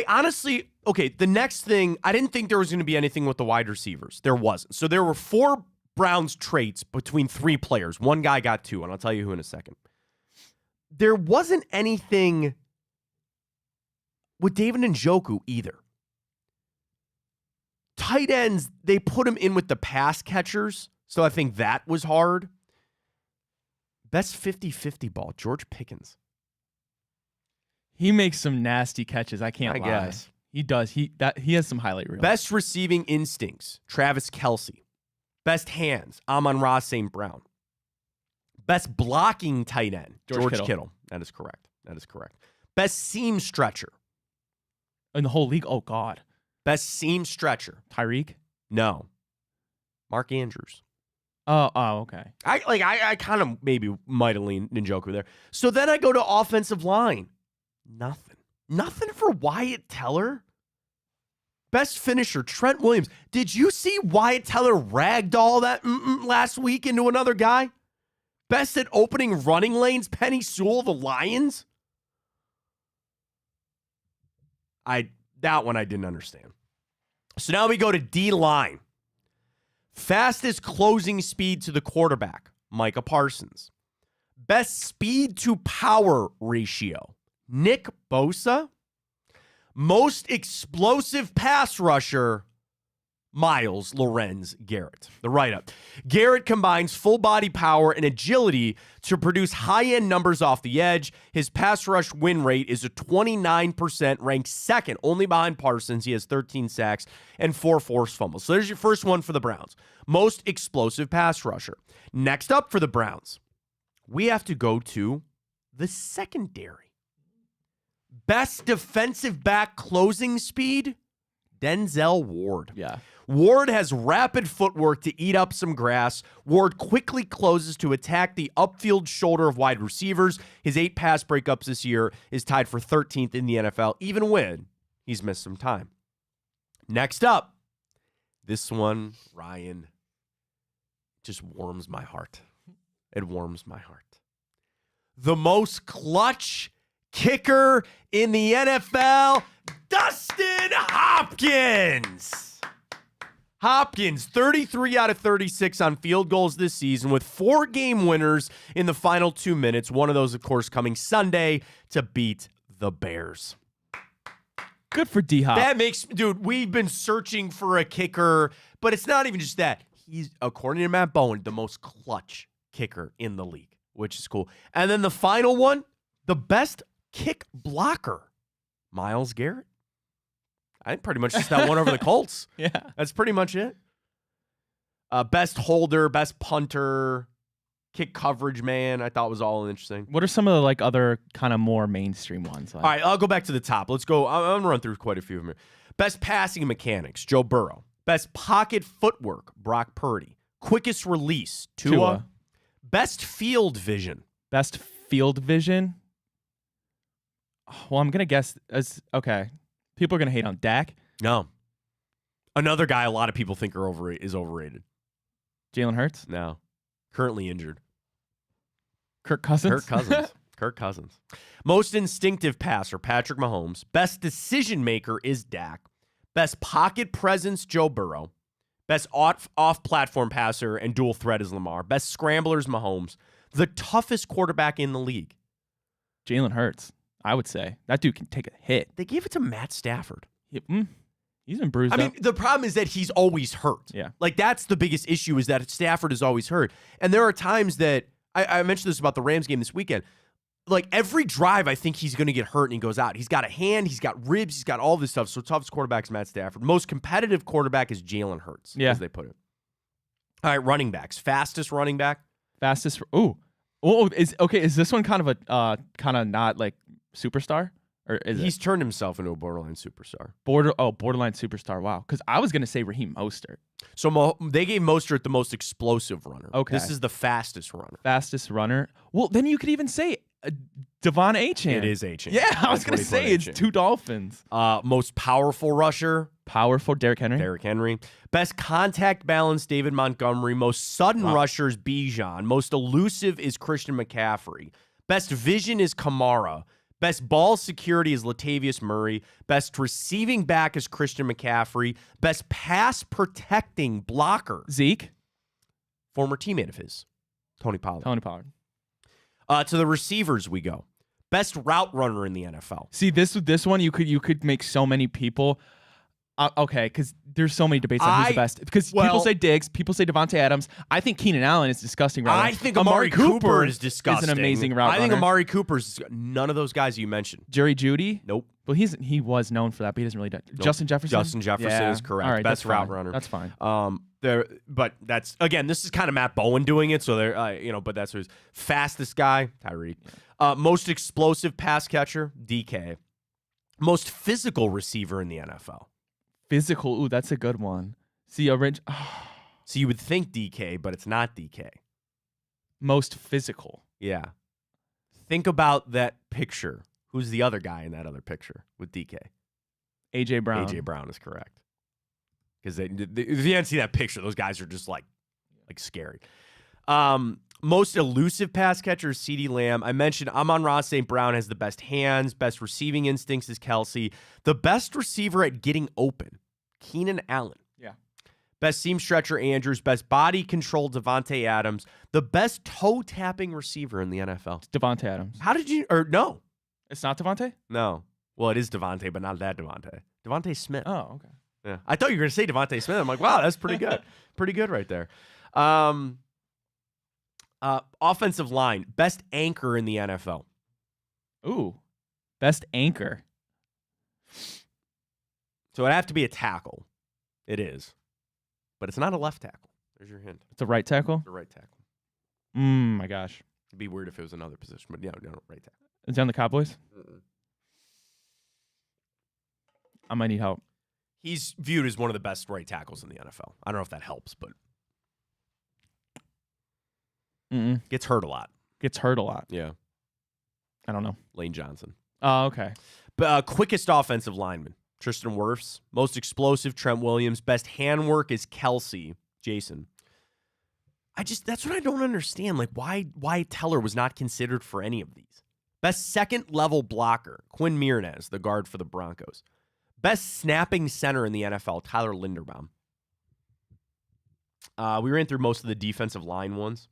honestly, okay, the next thing, I didn't think there was going to be anything with the wide receivers. There wasn't. So there were 4 Browns traits between 3 players. One guy got 2, and I'll tell you who in a second. There wasn't anything with David Njoku either. Tight ends, they put him in with the pass catchers, so I think that was hard. Best 50-50 ball, George Pickens. He makes some nasty catches. I can't lie. Guess. He does. He has some highlight reels. Best receiving instincts, Travis Kelce. Best hands, Amon-Ra St. Brown. Best blocking tight end, George Kittle. That is correct. Best seam stretcher. In the whole league? Oh, God. Best seam stretcher. Tyreek? No. Mark Andrews. Oh, okay. I kind of maybe might have leaned Njoku there. So then I go to offensive line. Nothing for Wyatt Teller. Best finisher, Trent Williams. Did you see Wyatt Teller ragdoll that last week into another guy? Best at opening running lanes, Penny Sewell, the Lions. That one I didn't understand. So now we go to D-line. Fastest closing speed to the quarterback, Micah Parsons. Best speed to power ratio, Nick Bosa. Most explosive pass rusher, Myles Lorenz Garrett. The write-up. Garrett combines full body power and agility to produce high-end numbers off the edge. His pass rush win rate is a 29%, ranked second, only behind Parsons. He has 13 sacks and 4 forced fumbles. So there's your first one for the Browns. Most explosive pass rusher. Next up for the Browns, we have to go to the secondary. Best defensive back closing speed, Denzel Ward. Yeah. Ward has rapid footwork to eat up some grass. Ward quickly closes to attack the upfield shoulder of wide receivers. His 8 pass breakups this year is tied for 13th in the NFL, even when he's missed some time. Next up, this one, Ryan, just warms my heart. It warms my heart. The most clutch kicker in the NFL, Dustin Hopkins. Hopkins, 33 out of 36 on field goals this season with 4 game winners in the final 2 minutes. One of those, of course, coming Sunday to beat the Bears. Good for D-Hop. That makes, dude, we've been searching for a kicker, but it's not even just that. He's, according to Matt Bowen, the most clutch kicker in the league, which is cool. And then the final one, the best kick blocker, Myles Garrett. I think pretty much just that one over the Colts. Yeah. That's pretty much it. Best holder, best punter, kick coverage man, I thought was all interesting. What are some of the like other kind of more mainstream ones? All right, I'll go back to the top. Let's go. I'm going to run through quite a few of them here. Best passing mechanics, Joe Burrow. Best pocket footwork, Brock Purdy. Quickest release, Tua. Best field vision. Best field vision? Well, I'm going to guess. Okay. People are going to hate on Dak. No. Another guy a lot of people think is overrated. Jalen Hurts? No. Currently injured. Kirk Cousins? Kirk Cousins. Most instinctive passer, Patrick Mahomes. Best decision maker is Dak. Best pocket presence, Joe Burrow. Best off-platform passer and dual threat is Lamar. Best scramblers, Mahomes. The toughest quarterback in the league. Jalen Hurts, I would say. That dude can take a hit. They gave it to Matt Stafford. He's been bruised up. I mean, the problem is that he's always hurt. Yeah. Like, that's the biggest issue, is that Stafford is always hurt. And there are times that, I mentioned this about the Rams game this weekend, like, every drive, I think he's going to get hurt and he goes out. He's got a hand, he's got ribs, he's got all this stuff. So toughest quarterback is Matt Stafford. Most competitive quarterback is Jalen Hurts, as they put it. All right, running backs. Fastest running back. Fastest. Is this one kind of a kind of not like superstar? Or is He's turned himself into a borderline superstar. Borderline superstar. Wow. Because I was going to say Raheem Mostert. So they gave Mostert the most explosive runner. Okay. This is the fastest runner. Fastest runner. Well, then you could even say Devon Achane. It is Achane. Yeah, I was going to say it's 2 Dolphins. Most powerful rusher. Powerful, Derrick Henry. Best contact balance, David Montgomery. Most sudden rushers, Bijan. Most elusive is Christian McCaffrey. Best vision is Kamara. Best ball security is Latavius Murray. Best receiving back is Christian McCaffrey. Best pass protecting blocker, Zeke. Former teammate of his, Tony Pollard. To the receivers we go. Best route runner in the NFL. See, this one you could make so many people. Okay, because there's so many debates on who's the best. Because people say Diggs, people say Devontae Adams. I think Keenan Allen is disgusting. I think Amari Cooper is disgusting. Is an amazing route runner. I think Amari Cooper's none of those guys you mentioned. Jerry Jeudy? Nope. Well, he was known for that, but he doesn't really do. Nope. Justin Jefferson? Justin Jefferson is correct. All right, best route runner. That's fine. But that's, again, this is kind of Matt Bowen doing it, so they're but that's who's fastest guy, Tyreek. Most explosive pass catcher, DK. Most physical receiver in the NFL. Physical, ooh, that's a good one. See, So you would think DK, but it's not DK. Most physical. Yeah. Think about that picture. Who's the other guy in that other picture with DK? A.J. Brown. A.J. Brown is correct. Because if you didn't see that picture, those guys are just like scary. Most elusive pass catcher is CeeDee Lamb. I mentioned Amon-Ra St. Brown has the best hands. Best receiving instincts is Kelsey. The best receiver at getting open, Keenan Allen. Yeah. Best seam stretcher, Andrews. Best body control, Devontae Adams. The best toe-tapping receiver in the NFL. It's Devontae Adams. How did you – or no. It's not Devontae? No. Well, it is Devontae, but not that Devontae. Devontae Smith. Oh, okay. Yeah. I thought you were going to say Devontae Smith. I'm like, wow, that's pretty good. Pretty good right there. Offensive line, best anchor in the NFL. Ooh, best anchor. So it'd have to be a tackle. It is. But it's not a left tackle. There's your hint. It's a right tackle? It's a right tackle. My gosh. It'd be weird if it was another position, but no, right tackle. Is it on the Cowboys? I might need help. He's viewed as one of the best right tackles in the NFL. I don't know if that helps, but gets hurt a lot. Yeah. I don't know. Lane Johnson. Oh, okay. Quickest offensive lineman, Tristan Wirfs. Most explosive, Trent Williams. Best handwork is Kelsey, Jason. That's what I don't understand. Like, why Teller was not considered for any of these. Best second-level blocker, Quinn Meinerz, the guard for the Broncos. Best snapping center in the NFL, Tyler Linderbaum. We ran through most of the defensive line ones.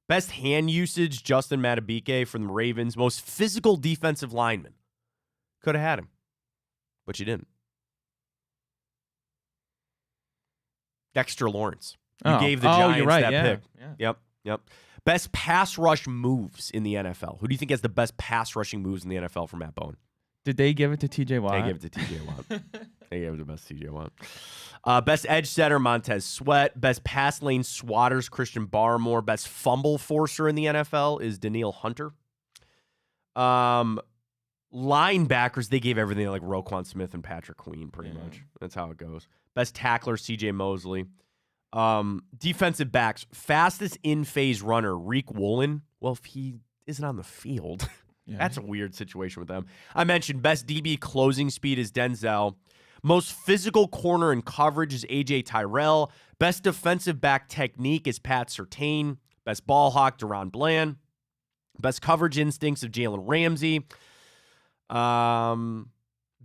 Best hand usage, Justin Matabike from the Ravens. Most physical defensive lineman. Could have had him, but you didn't. Dexter Lawrence. You gave the Giants that pick. Yeah. Yep. Best pass rush moves in the NFL. Who do you think has the best pass rushing moves in the NFL for Matt Bowen? Did they give it to TJ Watt? They gave it to TJ Watt. They gave it to best TJ Watt. Best edge setter, Montez Sweat. Best pass lane swatters, Christian Barmore. Best fumble forcer in the NFL is Danielle Hunter. Linebackers, they gave everything like Roquan Smith and Patrick Queen, pretty much. That's how it goes. Best tackler, CJ Mosley. Defensive backs, fastest in-phase runner, Reek Woolen. Well, if he isn't on the field, that's a weird situation with them. I mentioned best DB closing speed is Denzel. Most physical corner and coverage is A.J. Tyrell. Best defensive back technique is Pat Surtain. Best ball hawk, Deron Bland. Best coverage instincts of Jalen Ramsey.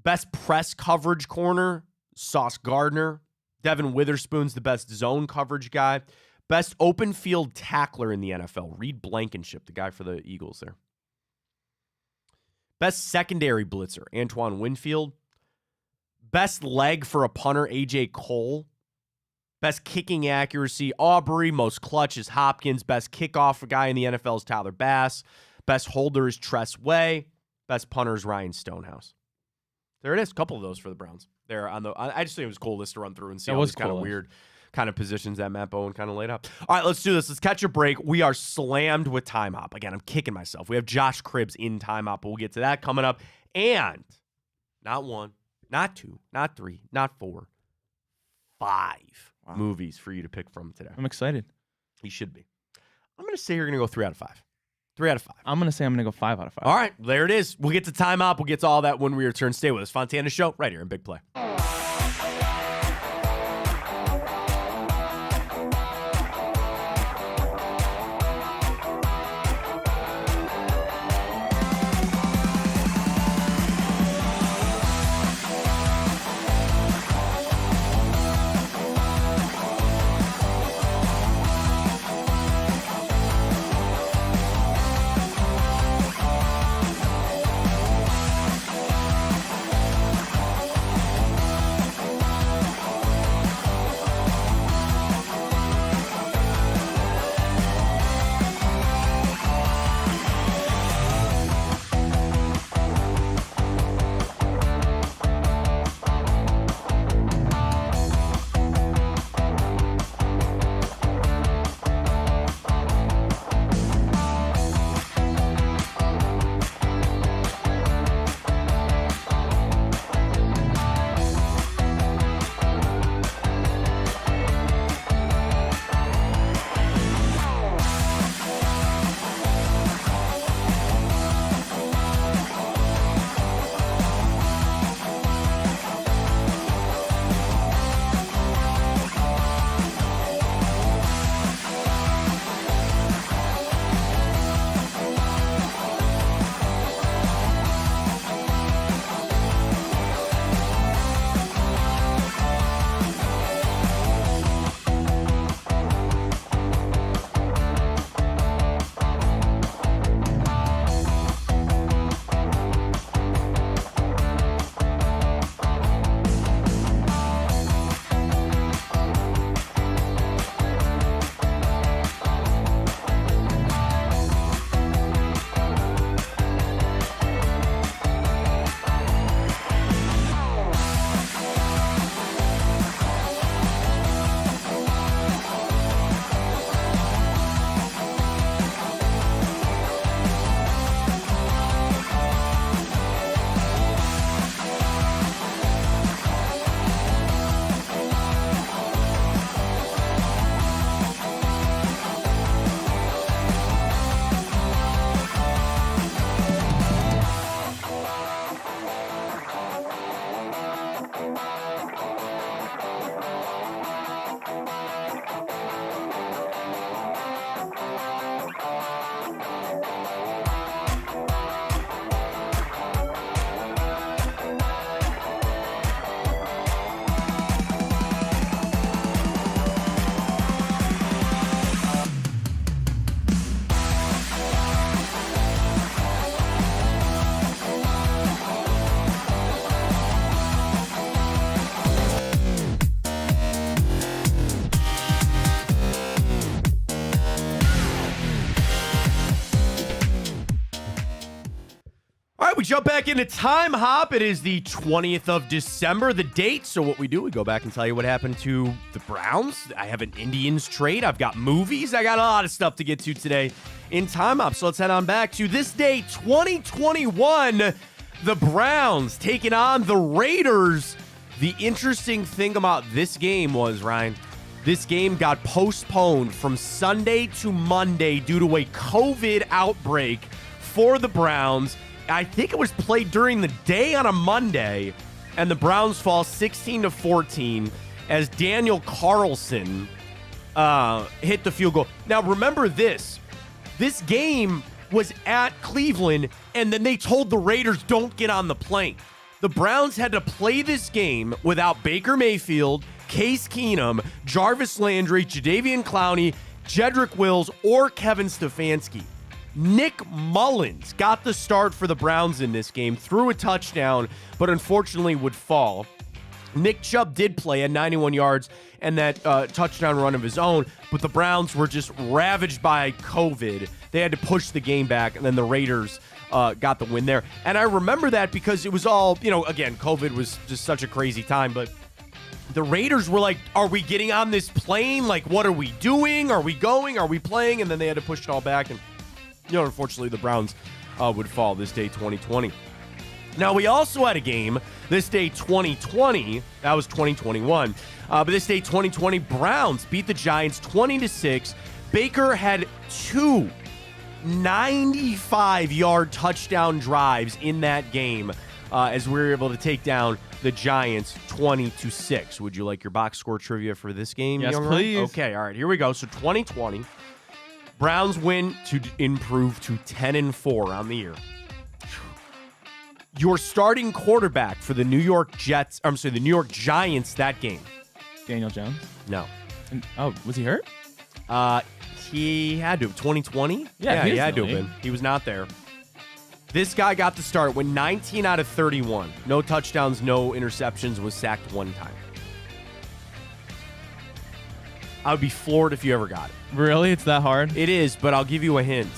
Best press coverage corner, Sauce Gardner. Devin Witherspoon's the best zone coverage guy. Best open field tackler in the NFL, Reed Blankenship, the guy for the Eagles there. Best secondary blitzer, Antoine Winfield. Best leg for a punter, A.J. Cole. Best kicking accuracy, Aubrey. Most clutch is Hopkins. Best kickoff guy in the NFL is Tyler Bass. Best holder is Tress Way. Best punter is Ryan Stonehouse. There it is. A couple of those for the Browns. There on the. I just think it was a cool list to run through and see all these kind of weird kind of positions that Matt Bowen kind of laid out. All right, let's do this. Let's catch a break. We are slammed with time hop. Again, I'm kicking myself. We have Josh Cribbs in time hop, but we'll get to that coming up. And not one, not two, not three, not four, 5 movies for you to pick from today. I'm excited. You should be. I'm going to say you're going to go 3 out of 5. 3 out of 5. I'm going to say I'm going to go 5 out of 5. All right, there it is. We'll get to time hop. We'll get to all that when we return. Stay with us. Fontana Show right here in Big Play. we jump back into Time Hop. It is the 20th of December, the date. So what we do, we go back and tell you what happened to the Browns. I have an Indians trade. I've got movies. I got a lot of stuff to get to today in Time Hop. So let's head on back to this day, 2021. The Browns taking on the Raiders. The interesting thing about this game was, Ryan, this game got postponed from Sunday to Monday due to a COVID outbreak for the Browns. I think it was played during the day on a Monday, and the Browns fall 16-14 as Daniel Carlson hit the field goal. Now, remember this. This game was at Cleveland, and then they told the Raiders, don't get on the plane. The Browns had to play this game without Baker Mayfield, Case Keenum, Jarvis Landry, Jadeveon Clowney, Jedrick Wills, or Kevin Stefanski. Nick Mullins got the start for the Browns in this game, threw a touchdown, but unfortunately would fall. Nick Chubb did play at 91 yards and that touchdown run of his own, but the Browns were just ravaged by COVID. They had to push the game back, and then the Raiders got the win there. And I remember that because it was all, again, COVID was just such a crazy time, but the Raiders were like, are we getting on this plane? Like, what are we doing? Are we going? Are we playing? And then they had to push it all back, and unfortunately, the Browns would fall this day 2020. Now, we also had a game this day 2020. That was 2021. But this day 2020, Browns beat the Giants 20-6. Baker had two 95-yard touchdown drives in that game as we were able to take down the Giants 20-6. Would you like your box score trivia for this game? Yes, please. Okay, all right, here we go. So 2020. Browns win to improve to 10-4 on the year. Your starting quarterback for the New York Giants that game. Daniel Jones? No. Was he hurt? He had to. 2020? Yeah, he had to have been. He was not there. This guy got the start, went 19 out of 31. No touchdowns, no interceptions, was sacked one time. I would be floored if you ever got it. Really? It's that hard? It is, but I'll give you a hint.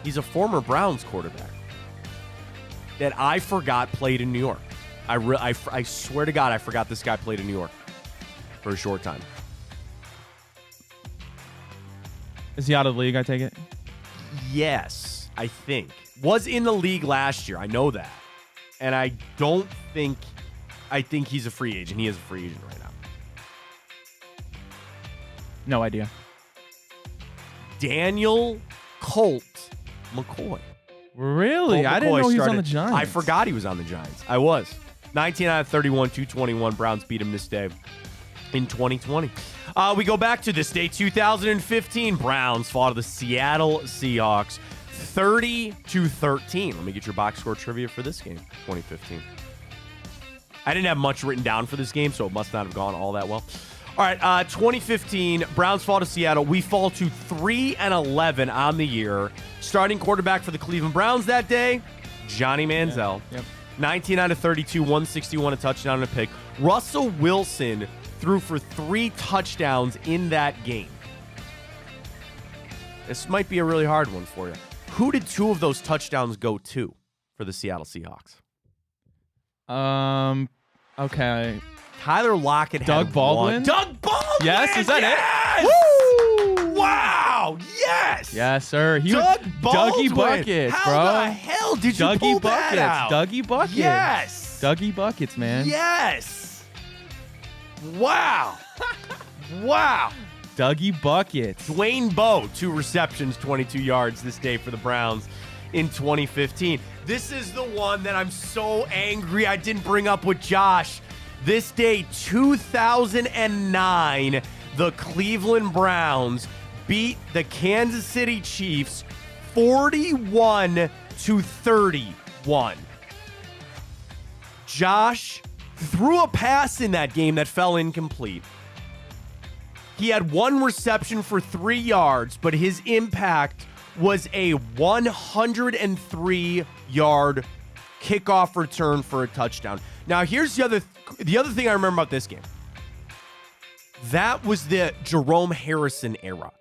He's a former Browns quarterback that I forgot played in New York. I swear to God, I forgot this guy played in New York for a short time. Is he out of the league, I take it? Yes, I think. Was in the league last year. I know that. And I think he's a free agent. He is a free agent right now. No idea. Daniel Colt McCoy. Really? Colt I didn't know he was on the started- Giants. I forgot he was on the Giants. I was. 19 out of 31, 221. Browns beat him this day in 2020. We go back to this day, 2015. Browns fall to the Seattle Seahawks 30-13. Let me get your box score trivia for this game, 2015. I didn't have much written down for this game, so it must not have gone all that well. All right, 2015, Browns fall to Seattle. We fall to 3-11 on the year. Starting quarterback for the Cleveland Browns that day, Johnny Manziel. Yep. 19 out of 32, 161, a touchdown and a pick. Russell Wilson threw for 3 touchdowns in that game. This might be a really hard one for you. Who did 2 of those touchdowns go to for the Seattle Seahawks? Okay. Tyler Lockett had Doug Baldwin? one. Doug Baldwin! Yes, is that yes! it? Woo! Wow! Yes! Yes, sir. Doug Baldwin! Dougie Buckets, How bro. the hell did you Dougie pull Buckets. that out? Dougie Buckets. Yes! Dougie Buckets, man. Yes! Wow! Wow! Dougie Buckets. Dwayne Bowe, 2 receptions, 22 yards this day for the Browns in 2015. This is the one that I'm so angry I didn't bring up with Josh. This day, 2009, the Cleveland Browns beat the Kansas City Chiefs 41-31. Josh threw a pass in that game that fell incomplete. He had 1 reception for 3 yards, but his impact was a 103-yard kickoff return for a touchdown. Now, here's the other thing I remember about this game. That was the Jerome Harrison era.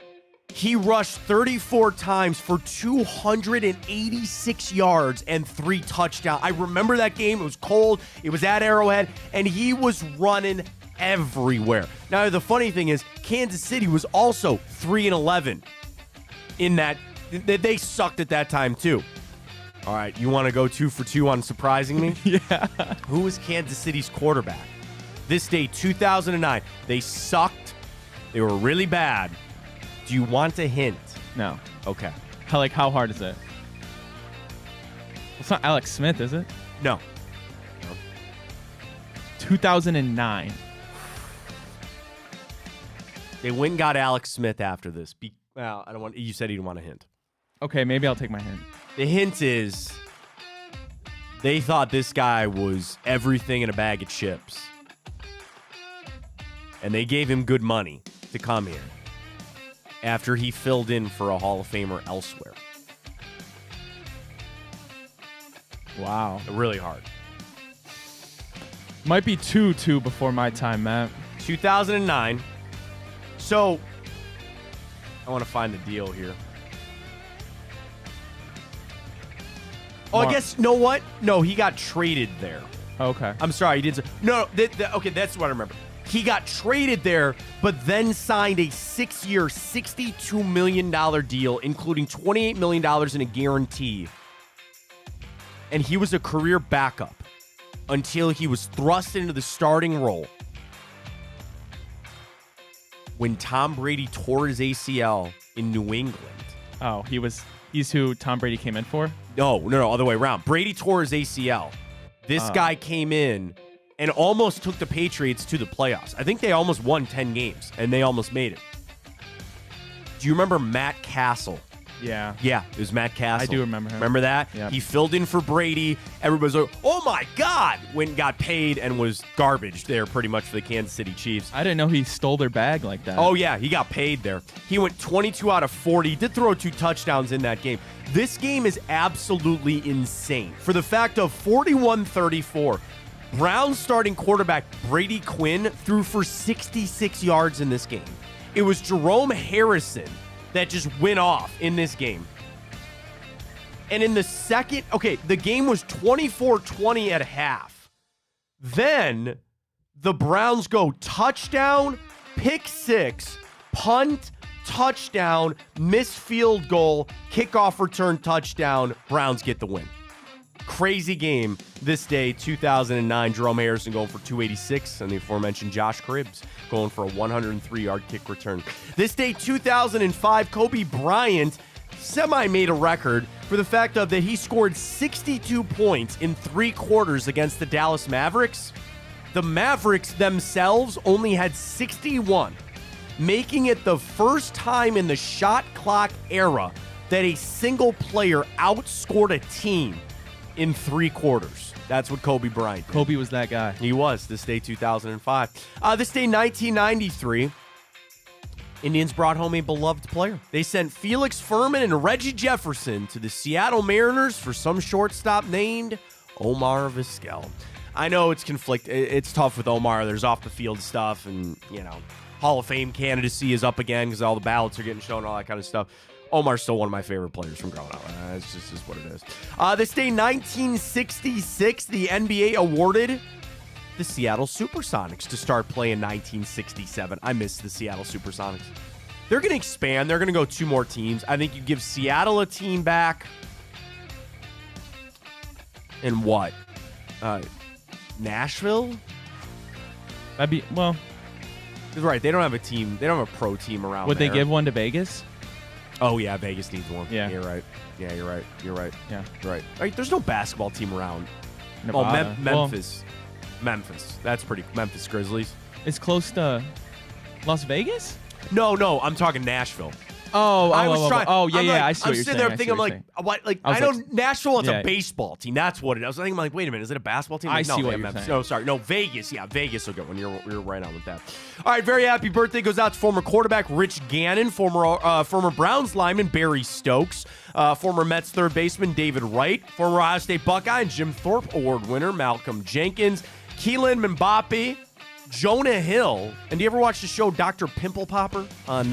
He rushed 34 times for 286 yards and 3 touchdowns. I remember that game. It was cold. It was at Arrowhead, and he was running everywhere. Now, the funny thing is, Kansas City was also 3-11 in that. They sucked at that time, too. All right, you want to go 2 for 2 on surprising me? Yeah. Who was Kansas City's quarterback? This day, 2009. They sucked. They were really bad. Do you want a hint? No. Okay. How hard is it? It's not Alex Smith, is it? No. 2009. They went and got Alex Smith after this. Well, I don't want. You said you didn't want a hint. Okay, maybe I'll take my hint. The hint is they thought this guy was everything in a bag of chips. And they gave him good money to come here after he filled in for a Hall of Famer elsewhere. Wow. Really hard. Might be 2-2 before my time, Matt. 2009. So, I want to find the deal here. Oh, I guess, know what? No, he got traded there. Okay. I'm sorry, he did. No, okay, that's what I remember. He got traded there, but then signed a 6-year, $62 million deal, including $28 million in a guarantee. And he was a career backup until he was thrust into the starting role when Tom Brady tore his ACL in New England. Oh, he's who Tom Brady came in for? No, other way around. Brady tore his ACL. This guy came in and almost took the Patriots to the playoffs. I think they almost won 10 games, and they almost made it. Do you remember Matt Castle? Yeah. Yeah, it was Matt Castle. I do remember him. Remember that? Yep. He filled in for Brady. Everybody's like, oh my God, went and got paid and was garbage there pretty much for the Kansas City Chiefs. I didn't know he stole their bag like that. Oh, yeah, he got paid there. He went 22 out of 40. He did throw 2 touchdowns in that game. This game is absolutely insane. For the fact of 41-34, Browns starting quarterback Brady Quinn threw for 66 yards in this game. It was Jerome Harrison that just went off in this game. And in the second, the game was 24-20 at half. Then the Browns go touchdown, pick 6, punt, touchdown, missed field goal, kickoff return touchdown. Browns get the win. Crazy game this day, 2009. Jerome Harrison going for 286, and the aforementioned Josh Cribbs going for a 103-yard kick return. This day, 2005, Kobe Bryant semi-made a record for the fact of that he scored 62 points in 3 quarters against the Dallas Mavericks. The Mavericks themselves only had 61, making it the first time in the shot clock era that a single player outscored a team in 3 quarters. That's what Kobe Bryant did. Kobe was that guy. He was. This day, 2005. This day, 1993, Indians brought home a beloved player. They sent Felix Furman and Reggie Jefferson to the Seattle Mariners for some shortstop named Omar Vizquel. I know it's it's tough with Omar. There's off-the-field stuff, and, Hall of Fame candidacy is up again because all the ballots are getting shown and all that kind of stuff. Omar's still one of my favorite players from growing up. It's just what it is. This day, 1966, the NBA awarded the Seattle Supersonics to start playing 1967. I miss the Seattle Supersonics. They're going to expand. They're going to go 2 more teams. I think you give Seattle a team back. And what? Nashville? That'd be, well. Right, they don't have a team. They don't have a pro team around Would there. they give one to Vegas? Oh, yeah, Vegas needs one. Yeah. You're right. Yeah, you're right. Yeah. Right. There's no basketball team around. Nevada. Memphis. Memphis. That's pretty. Memphis Grizzlies. It's close to Las Vegas? No, I'm talking Nashville. I was trying. Oh, yeah, I'm I see what you're saying. I'm sitting there thinking, I'm like, what? Like, I know Nashville is a yeah. baseball team. That's what it is. I was thinking, like, wait a minute, is it a basketball team? I Like, see no, what you're Memphis. saying. No, sorry. No, Vegas. Yeah, Vegas will go when you're right on with that. All right, very happy birthday goes out to former quarterback Rich Gannon, former Browns lineman Barry Stokes, former Mets third baseman David Wright, former Ohio State Buckeye and Jim Thorpe Award winner Malcolm Jenkins, Keelan Mbappe, Jonah Hill. And do you ever watch the show Dr. Pimple Popper on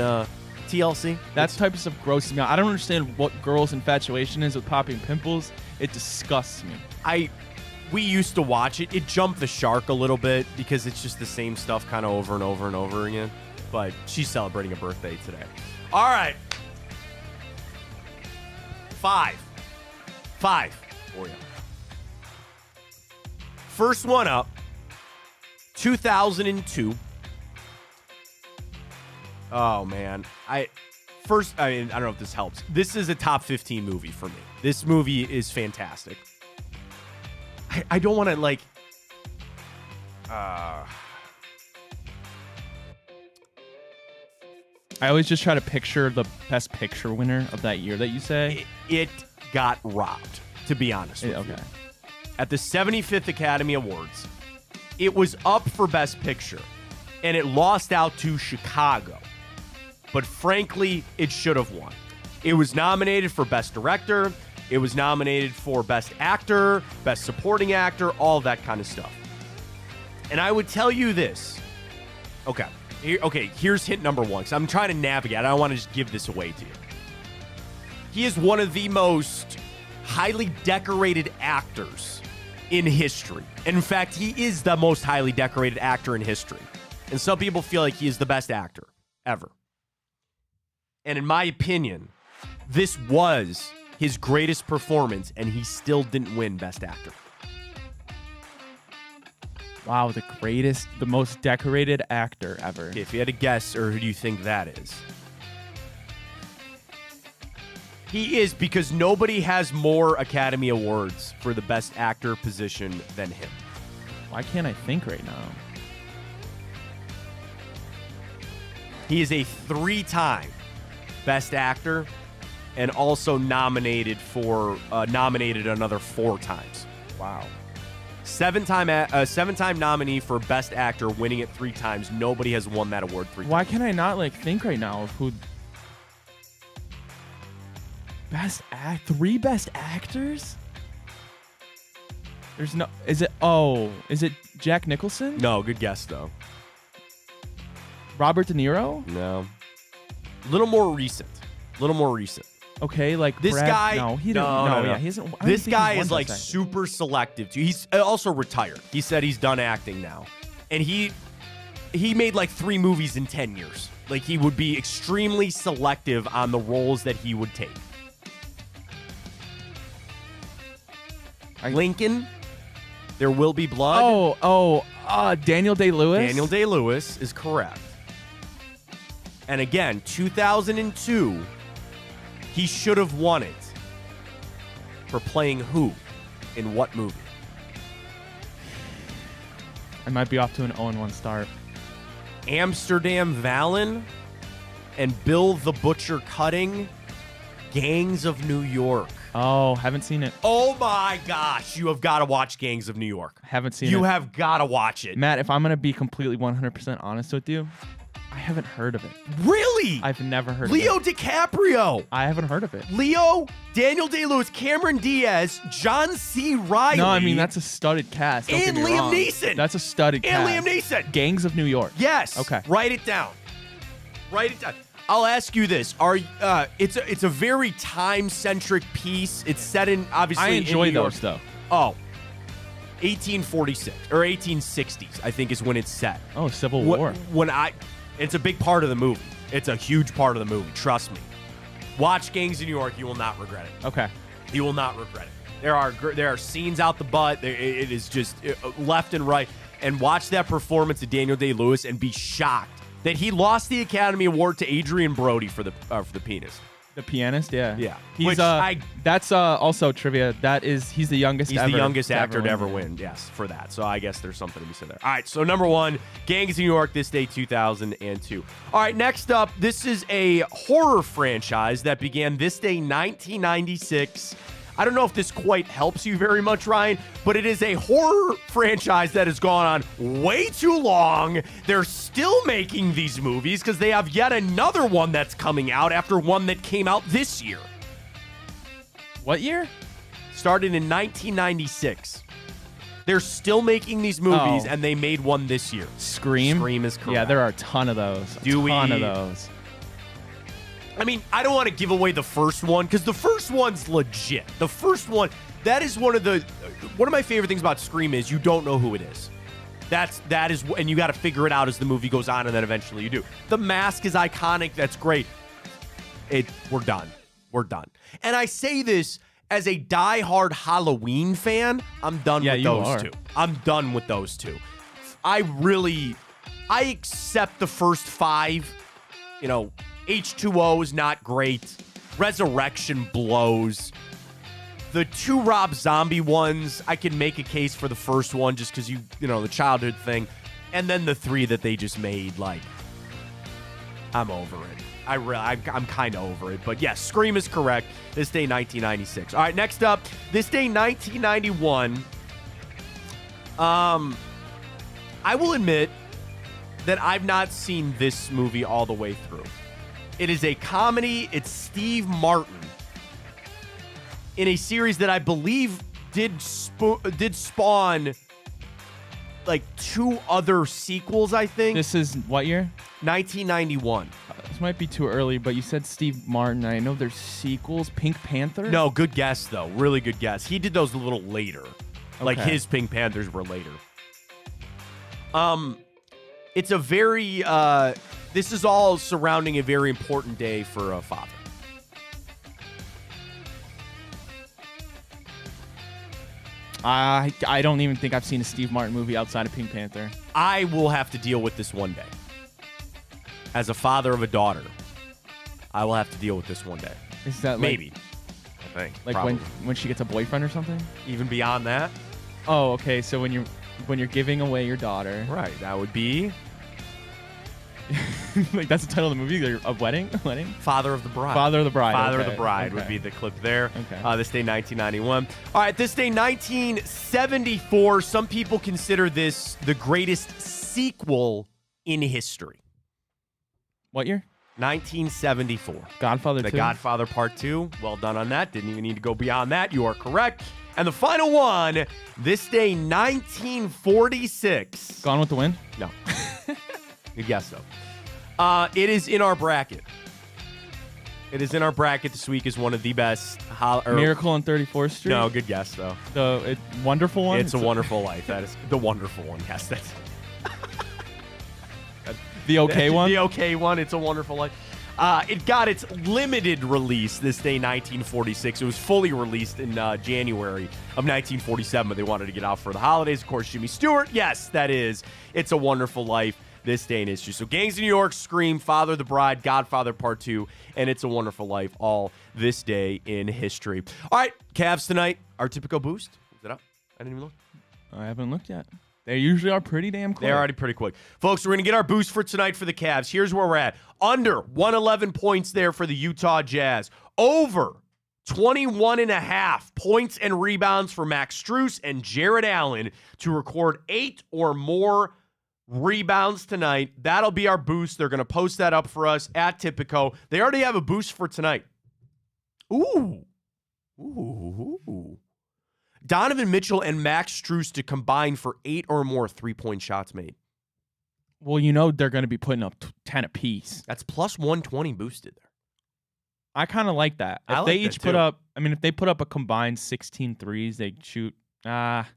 TLC. That type of stuff grosses me out. I don't understand what girls' infatuation is with popping pimples. It disgusts me. We used to watch it. It jumped the shark a little bit because it's just the same stuff kind of over and over and over again. But she's celebrating a birthday today. All right. 5 for you. First one up, 2002. Oh, man. I don't know if this helps. This is a top 15 movie for me. This movie is fantastic. I don't want to, like... I always just try to picture the best picture winner of that year that you say. It got robbed, to be honest with you. At the 75th Academy Awards, it was up for Best Picture, and it lost out to Chicago. But frankly, it should have won. It was nominated for Best Director. It was nominated for Best Actor, Best Supporting Actor, all that kind of stuff. And I would tell you this. Here's hint number one, because I'm trying to navigate. I don't want to just give this away to you. He is one of the most highly decorated actors in history. In fact, he is the most highly decorated actor in history. And some people feel like he is the best actor ever. And in my opinion, this was his greatest performance, and he still didn't win Best Actor. Wow, the most decorated actor ever. If you had to guess, or who do you think that is? He is, because nobody has more Academy Awards for the Best Actor position than him. Why can't I think right now? He is a 3-time Best Actor, and also nominated another 4 times. Wow. 7-time nominee for Best Actor, winning it 3 times. Nobody has won that award 3 times. Why can I not think right now of who? 3 Best Actors? There's no. Is it Jack Nicholson? No, good guess though. Robert De Niro? No. A little more recent. Okay, like this Brad, guy. No, he didn't. No, yeah, he isn't. This guy is like super selective too. He's also retired. He said he's done acting now, and he made like 3 movies in 10 years. Like, he would be extremely selective on the roles that he would take. Lincoln, There Will Be Blood. Daniel Day-Lewis. Daniel Day-Lewis is correct. And again, 2002, he should have won it for playing who in what movie? I might be off to an 0-1 start. Amsterdam Valley and Bill the Butcher Cutting, Gangs of New York. Oh, haven't seen it. Oh my gosh, you have got to watch Gangs of New York. Haven't seen it. You have got to watch it. Matt, if I'm going to be completely 100% honest with you, I haven't heard of it. Really? I've never heard Leo of it. DiCaprio. I haven't heard of it. Leo, Daniel Day-Lewis, Cameron Diaz, John C. Reilly. No, I mean, that's a studded cast. Don't and get me Liam wrong. Neeson. That's a studded cast. And Liam Neeson. Gangs of New York. Yes. Okay. Write it down. I'll ask you this: it's a very time-centric piece. It's set in obviously. I enjoy in New those York. though. 1846 or 1860s, I think, is when it's set. Oh, Civil War. It's a big part of the movie. It's a huge part of the movie. Trust me. Watch Gangs of New York. You will not regret it. Okay. You will not regret it. There are scenes out the butt. It is just left and right. And watch that performance of Daniel Day-Lewis and be shocked that he lost the Academy Award to Adrian Brody for the Pianist. The Pianist, yeah. Yeah. He's that's also trivia. He's the youngest He's the youngest actor to ever win, yes, for that. So I guess there's something to be said there. All right, so number 1, Gangs of New York, this day 2002. All right, next up, this is a horror franchise that began this day 1996. I don't know if this quite helps you very much, Ryan, but it is a horror franchise that has gone on way too long. They're still making these movies because they have yet another one that's coming out after one that came out this year. What year? Started in 1996. They're still making these movies, and they made one this year. Scream? Scream is correct. Yeah, there are a ton of those. A ton of those. I mean, I don't want to give away the first one because the first one's legit. The first one, that is one of my favorite things about Scream is you don't know who it is. That is, and you got to figure it out as the movie goes on, and then eventually you do. The mask is iconic. That's great. We're done. We're done. And I say this as a diehard Halloween fan. I'm done with those two. I'm done with those two. I accept the first 5. You know, H2O is not great. Resurrection blows. The 2 Rob Zombie ones, I can make a case for the first one just because you know, the childhood thing. And then the 3 that they just made, like, I'm over it. I'm kind of over it. But yes, Scream is correct. This day, 1996. All right, next up, this day, 1991. I will admit that I've not seen this movie all the way through. It is a comedy. It's Steve Martin in a series that I believe did spawn like 2 other sequels, I think. This is what year? 1991. This might be too early, but you said Steve Martin. I know there's sequels. Pink Panther? No, good guess, though. Really good guess. He did those a little later. Okay. Like his Pink Panthers were later. It's a very, this is all surrounding a very important day for a father. I don't even think I've seen a Steve Martin movie outside of Pink Panther. I will have to deal with this one day. As a father of a daughter, I will have to deal with this one day. Is that maybe? I think like when she gets a boyfriend or something? Even beyond that? Oh, okay. So when you're giving away your daughter, right? That would be like that's the title of the movie. A wedding? Father of the Bride. Father of the Bride. Father of the Bride would be the clip there. Okay. This day, 1991. All right, this day, 1974. Some people consider this the greatest sequel in history. What year? 1974. Godfather 2. The Godfather Part 2. Well done on that. Didn't even need to go beyond that. You are correct. And the final one, this day, 1946. Gone with the Wind? No. Good guess, though. It is in our bracket. It is in our bracket this week as one of the best. Miracle on 34th Street? No, good guess, though. The Wonderful One? It's a Wonderful Life. That is the Wonderful One. Yes, that's the okay one? The okay one. It's a Wonderful Life. It got its limited release this day, 1946. It was fully released in January of 1947, but they wanted to get out for the holidays. Of course, Jimmy Stewart. Yes, that is. It's a Wonderful Life. This day in history. So Gangs of New York, Scream, Father of the Bride, Godfather Part 2, and It's a Wonderful Life, all this day in history. All right, Cavs tonight. Our typical boost. Is it up? I didn't even look. I haven't looked yet. They usually are pretty damn quick. They're already pretty quick. Folks, we're going to get our boost for tonight for the Cavs. Here's where we're at. Under 111 points there for the Utah Jazz. Over 21.5 points and rebounds for Max Strus and Jared Allen to record 8 or more rebounds tonight. That'll be our boost. They're going to post that up for us at Tipico. They already have a boost for tonight. Ooh. Donovan Mitchell and Max Strus to combine for 8 or more 3-point shots made. Well, you know they're going to be putting up 10 apiece. That's plus 120 boosted there. I kind of like that. If they each put up, if they put up a combined 16 threes, they shoot, that'd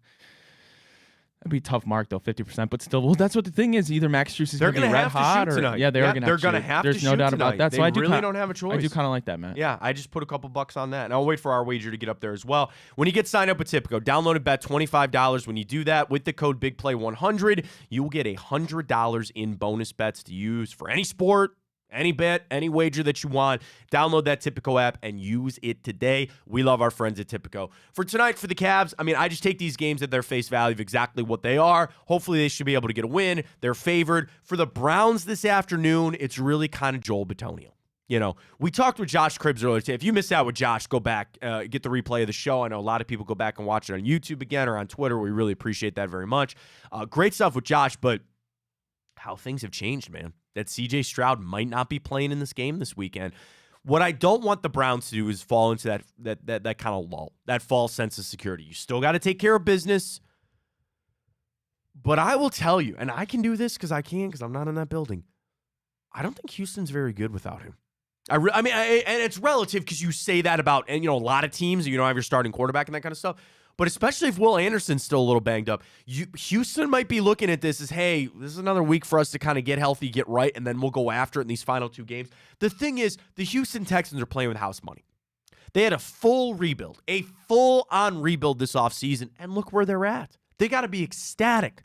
be a tough mark, though, 50%. But still, well, that's what the thing is. Either Max Strus is going to be red hot, or tonight. they're going to have to There's no doubt tonight. about that. They so I really don't have a choice. I do kind of like that, man. Yeah, I just put a couple bucks on that, and I'll wait for our wager to get up there as well. When you get signed up with Tipico, download and bet $25. When you do that with the code BigPlay100, you will get $100 in bonus bets to use for any sport, any bet, any wager that you want. Download that Tipico app and use it today. We love our friends at Tipico. For tonight, for the Cavs, I just take these games at their face value of exactly what they are. Hopefully, they should be able to get a win. They're favored. For the Browns this afternoon, it's really kind of Joel Bitonio. You know, we talked with Josh Cribbs earlier today. If you missed out with Josh, go back, get the replay of the show. I know a lot of people go back and watch it on YouTube again or on Twitter. We really appreciate that very much. Great stuff with Josh, but how things have changed, man. That C.J. Stroud might not be playing in this game this weekend. What I don't want the Browns to do is fall into that kind of lull, that false sense of security. You still got to take care of business. But I will tell you, and I can do this because I'm not in that building. I don't think Houston's very good without him. And it's relative because you say that about, and a lot of teams, you don't have your starting quarterback and that kind of stuff. But especially if Will Anderson's still a little banged up, Houston might be looking at this as, hey, this is another week for us to kind of get healthy, get right, and then we'll go after it in these final 2 games. The thing is, the Houston Texans are playing with house money. They had a full rebuild, a full-on rebuild this offseason, and look where they're at. They got to be ecstatic.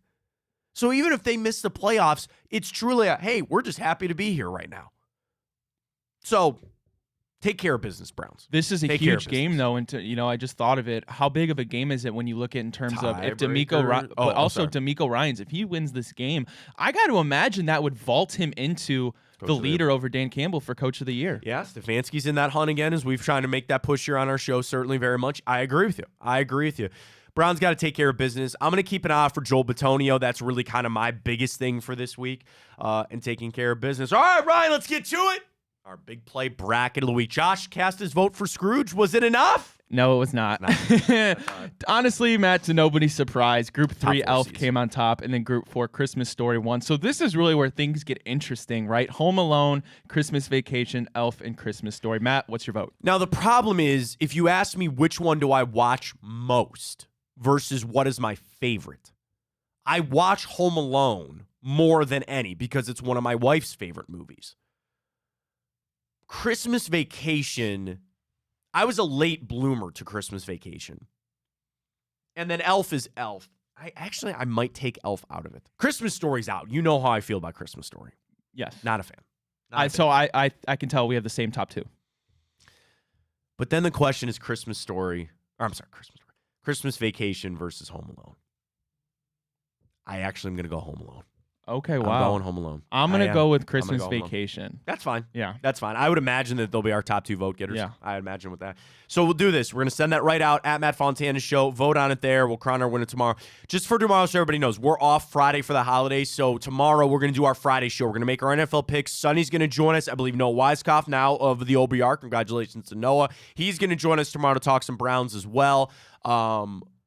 So even if they miss the playoffs, it's truly hey, we're just happy to be here right now. So take care of business, Browns. This is a huge game, though, and I just thought of it. How big of a game is it when you look at in terms of if DeMeco Ryans, if he wins this game, I got to imagine that would vault him into the leader over Dan Campbell for Coach of the Year. Yeah, Stefanski's in that hunt again as we've tried to make that push here on our show, certainly very much. I agree with you. Browns got to take care of business. I'm going to keep an eye out for Joel Bitonio. That's really kind of my biggest thing for this week, and taking care of business. All right, Ryan, let's get to it. Our big play bracket of the week. Josh cast his vote for Scrooge. Was it enough? No, it was not. Honestly, Matt, to nobody's surprise, Group 3 Elf came on top, and then Group 4 Christmas Story won. So this is really where things get interesting, right? Home Alone, Christmas Vacation, Elf, and Christmas Story. Matt, what's your vote? Now, the problem is, if you ask me which one do I watch most versus what is my favorite, I watch Home Alone more than any because it's one of my wife's favorite movies. Christmas Vacation, I was a late bloomer to Christmas Vacation. And then Elf is Elf. I might take Elf out of it. Christmas Story's out. You know how I feel about Christmas Story. Yes. Not a fan. I can tell we have the same top 2. But then the question is Christmas Vacation versus Home Alone. I'm going to go Home Alone. Okay, wow. I'm going Home Alone. I'm going to go with Christmas Vacation. That's fine. Yeah. That's fine. I would imagine that they'll be our top 2 vote getters. Yeah. I imagine with that. So we'll do this. We're going to send that right out at Matt Fontana's show. Vote on it there. We'll crown our winner tomorrow. Just for tomorrow, so everybody knows, we're off Friday for the holidays. So tomorrow, we're going to do our Friday show. We're going to make our NFL picks. Sonny's going to join us. I believe Noah Weiskopf now of the OBR. Congratulations to Noah. He's going to join us tomorrow to talk some Browns as well.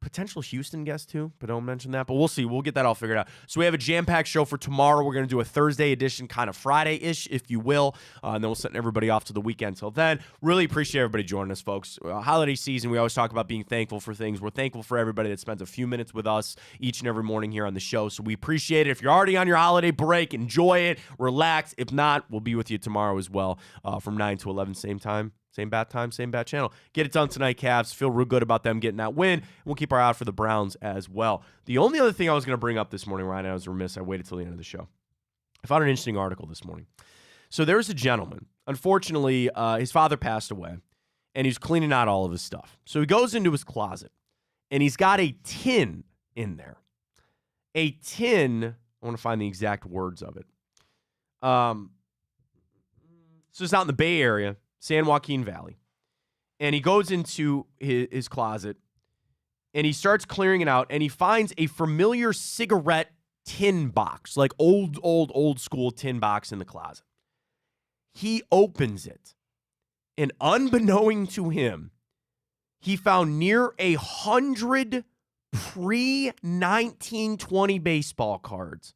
Potential Houston guest too, but don't mention that. But we'll see. We'll get that all figured out. So we have a jam-packed show for tomorrow. We're going to do a Thursday edition, kind of Friday-ish, if you will. And then we'll send everybody off to the weekend. Till then, really appreciate everybody joining us, folks. Holiday season, we always talk about being thankful for things. We're thankful for everybody that spends a few minutes with us each and every morning here on the show. So we appreciate it. If you're already on your holiday break, enjoy it, relax. If not, we'll be with you tomorrow as well, from 9 to 11, same time. Same bat time, same bat channel. Get it done tonight, Cavs. Feel real good about them getting that win. We'll keep our eye out for the Browns as well. The only other thing I was going to bring up this morning, Ryan, I was remiss. I waited till the end of the show. I found an interesting article this morning. So there was a gentleman. Unfortunately, his father passed away, and he's cleaning out all of his stuff. So he goes into his closet, and he's got a tin in there. A tin, I want to find the exact words of it. So it's out in the Bay Area, San Joaquin Valley. And he goes into his closet, and he starts clearing it out, and he finds a familiar cigarette tin box, like old school tin box in the closet. He opens it, and unbeknown to him, he found near 100 pre-1920 baseball cards.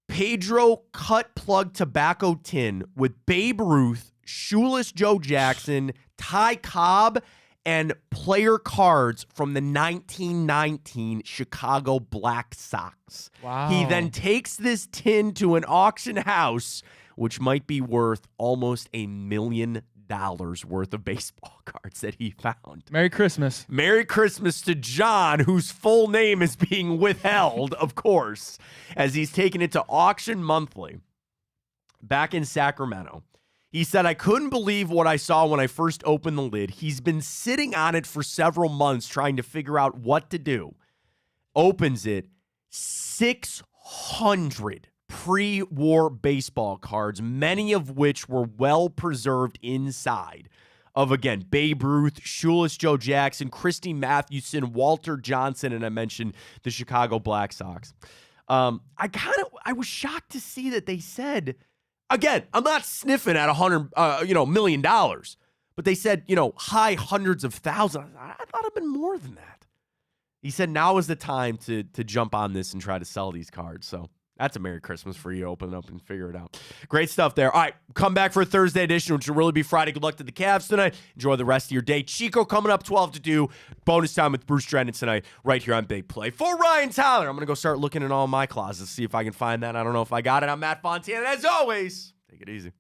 Pedro cut plug tobacco tin with Babe Ruth, Shoeless Joe Jackson, Ty Cobb, and player cards from the 1919 Chicago Black Sox. Wow. He then takes this tin to an auction house, which might be worth almost $1 million worth of baseball cards that he found. Merry Christmas. Merry Christmas to John, whose full name is being withheld, of course, as he's taking it to Auction Monthly back in Sacramento. He said, I couldn't believe what I saw when I first opened the lid. He's been sitting on it for several months trying to figure out what to do. Opens it, 600 pre-war baseball cards, many of which were well preserved inside of, again, Babe Ruth, Shoeless Joe Jackson, Christy Mathewson, Walter Johnson, and I mentioned the Chicago Black Sox. I was shocked to see that they said, again, I'm not sniffing at $100 million, but they said, high hundreds of thousands. I thought it'd been more than that. He said now is the time to jump on this and try to sell these cards. So That's a Merry Christmas for you. Open it up and figure it out. Great stuff there. All right, come back for a Thursday edition, which will really be Friday. Good luck to the Cavs tonight. Enjoy the rest of your day. Chico coming up 12 to 2. Bonus time with Bruce Drennan tonight right here on Big Play. For Ryan Tyler, I'm going to go start looking in all my closets, see if I can find that. I don't know if I got it. I'm Matt Fontana. As always, take it easy.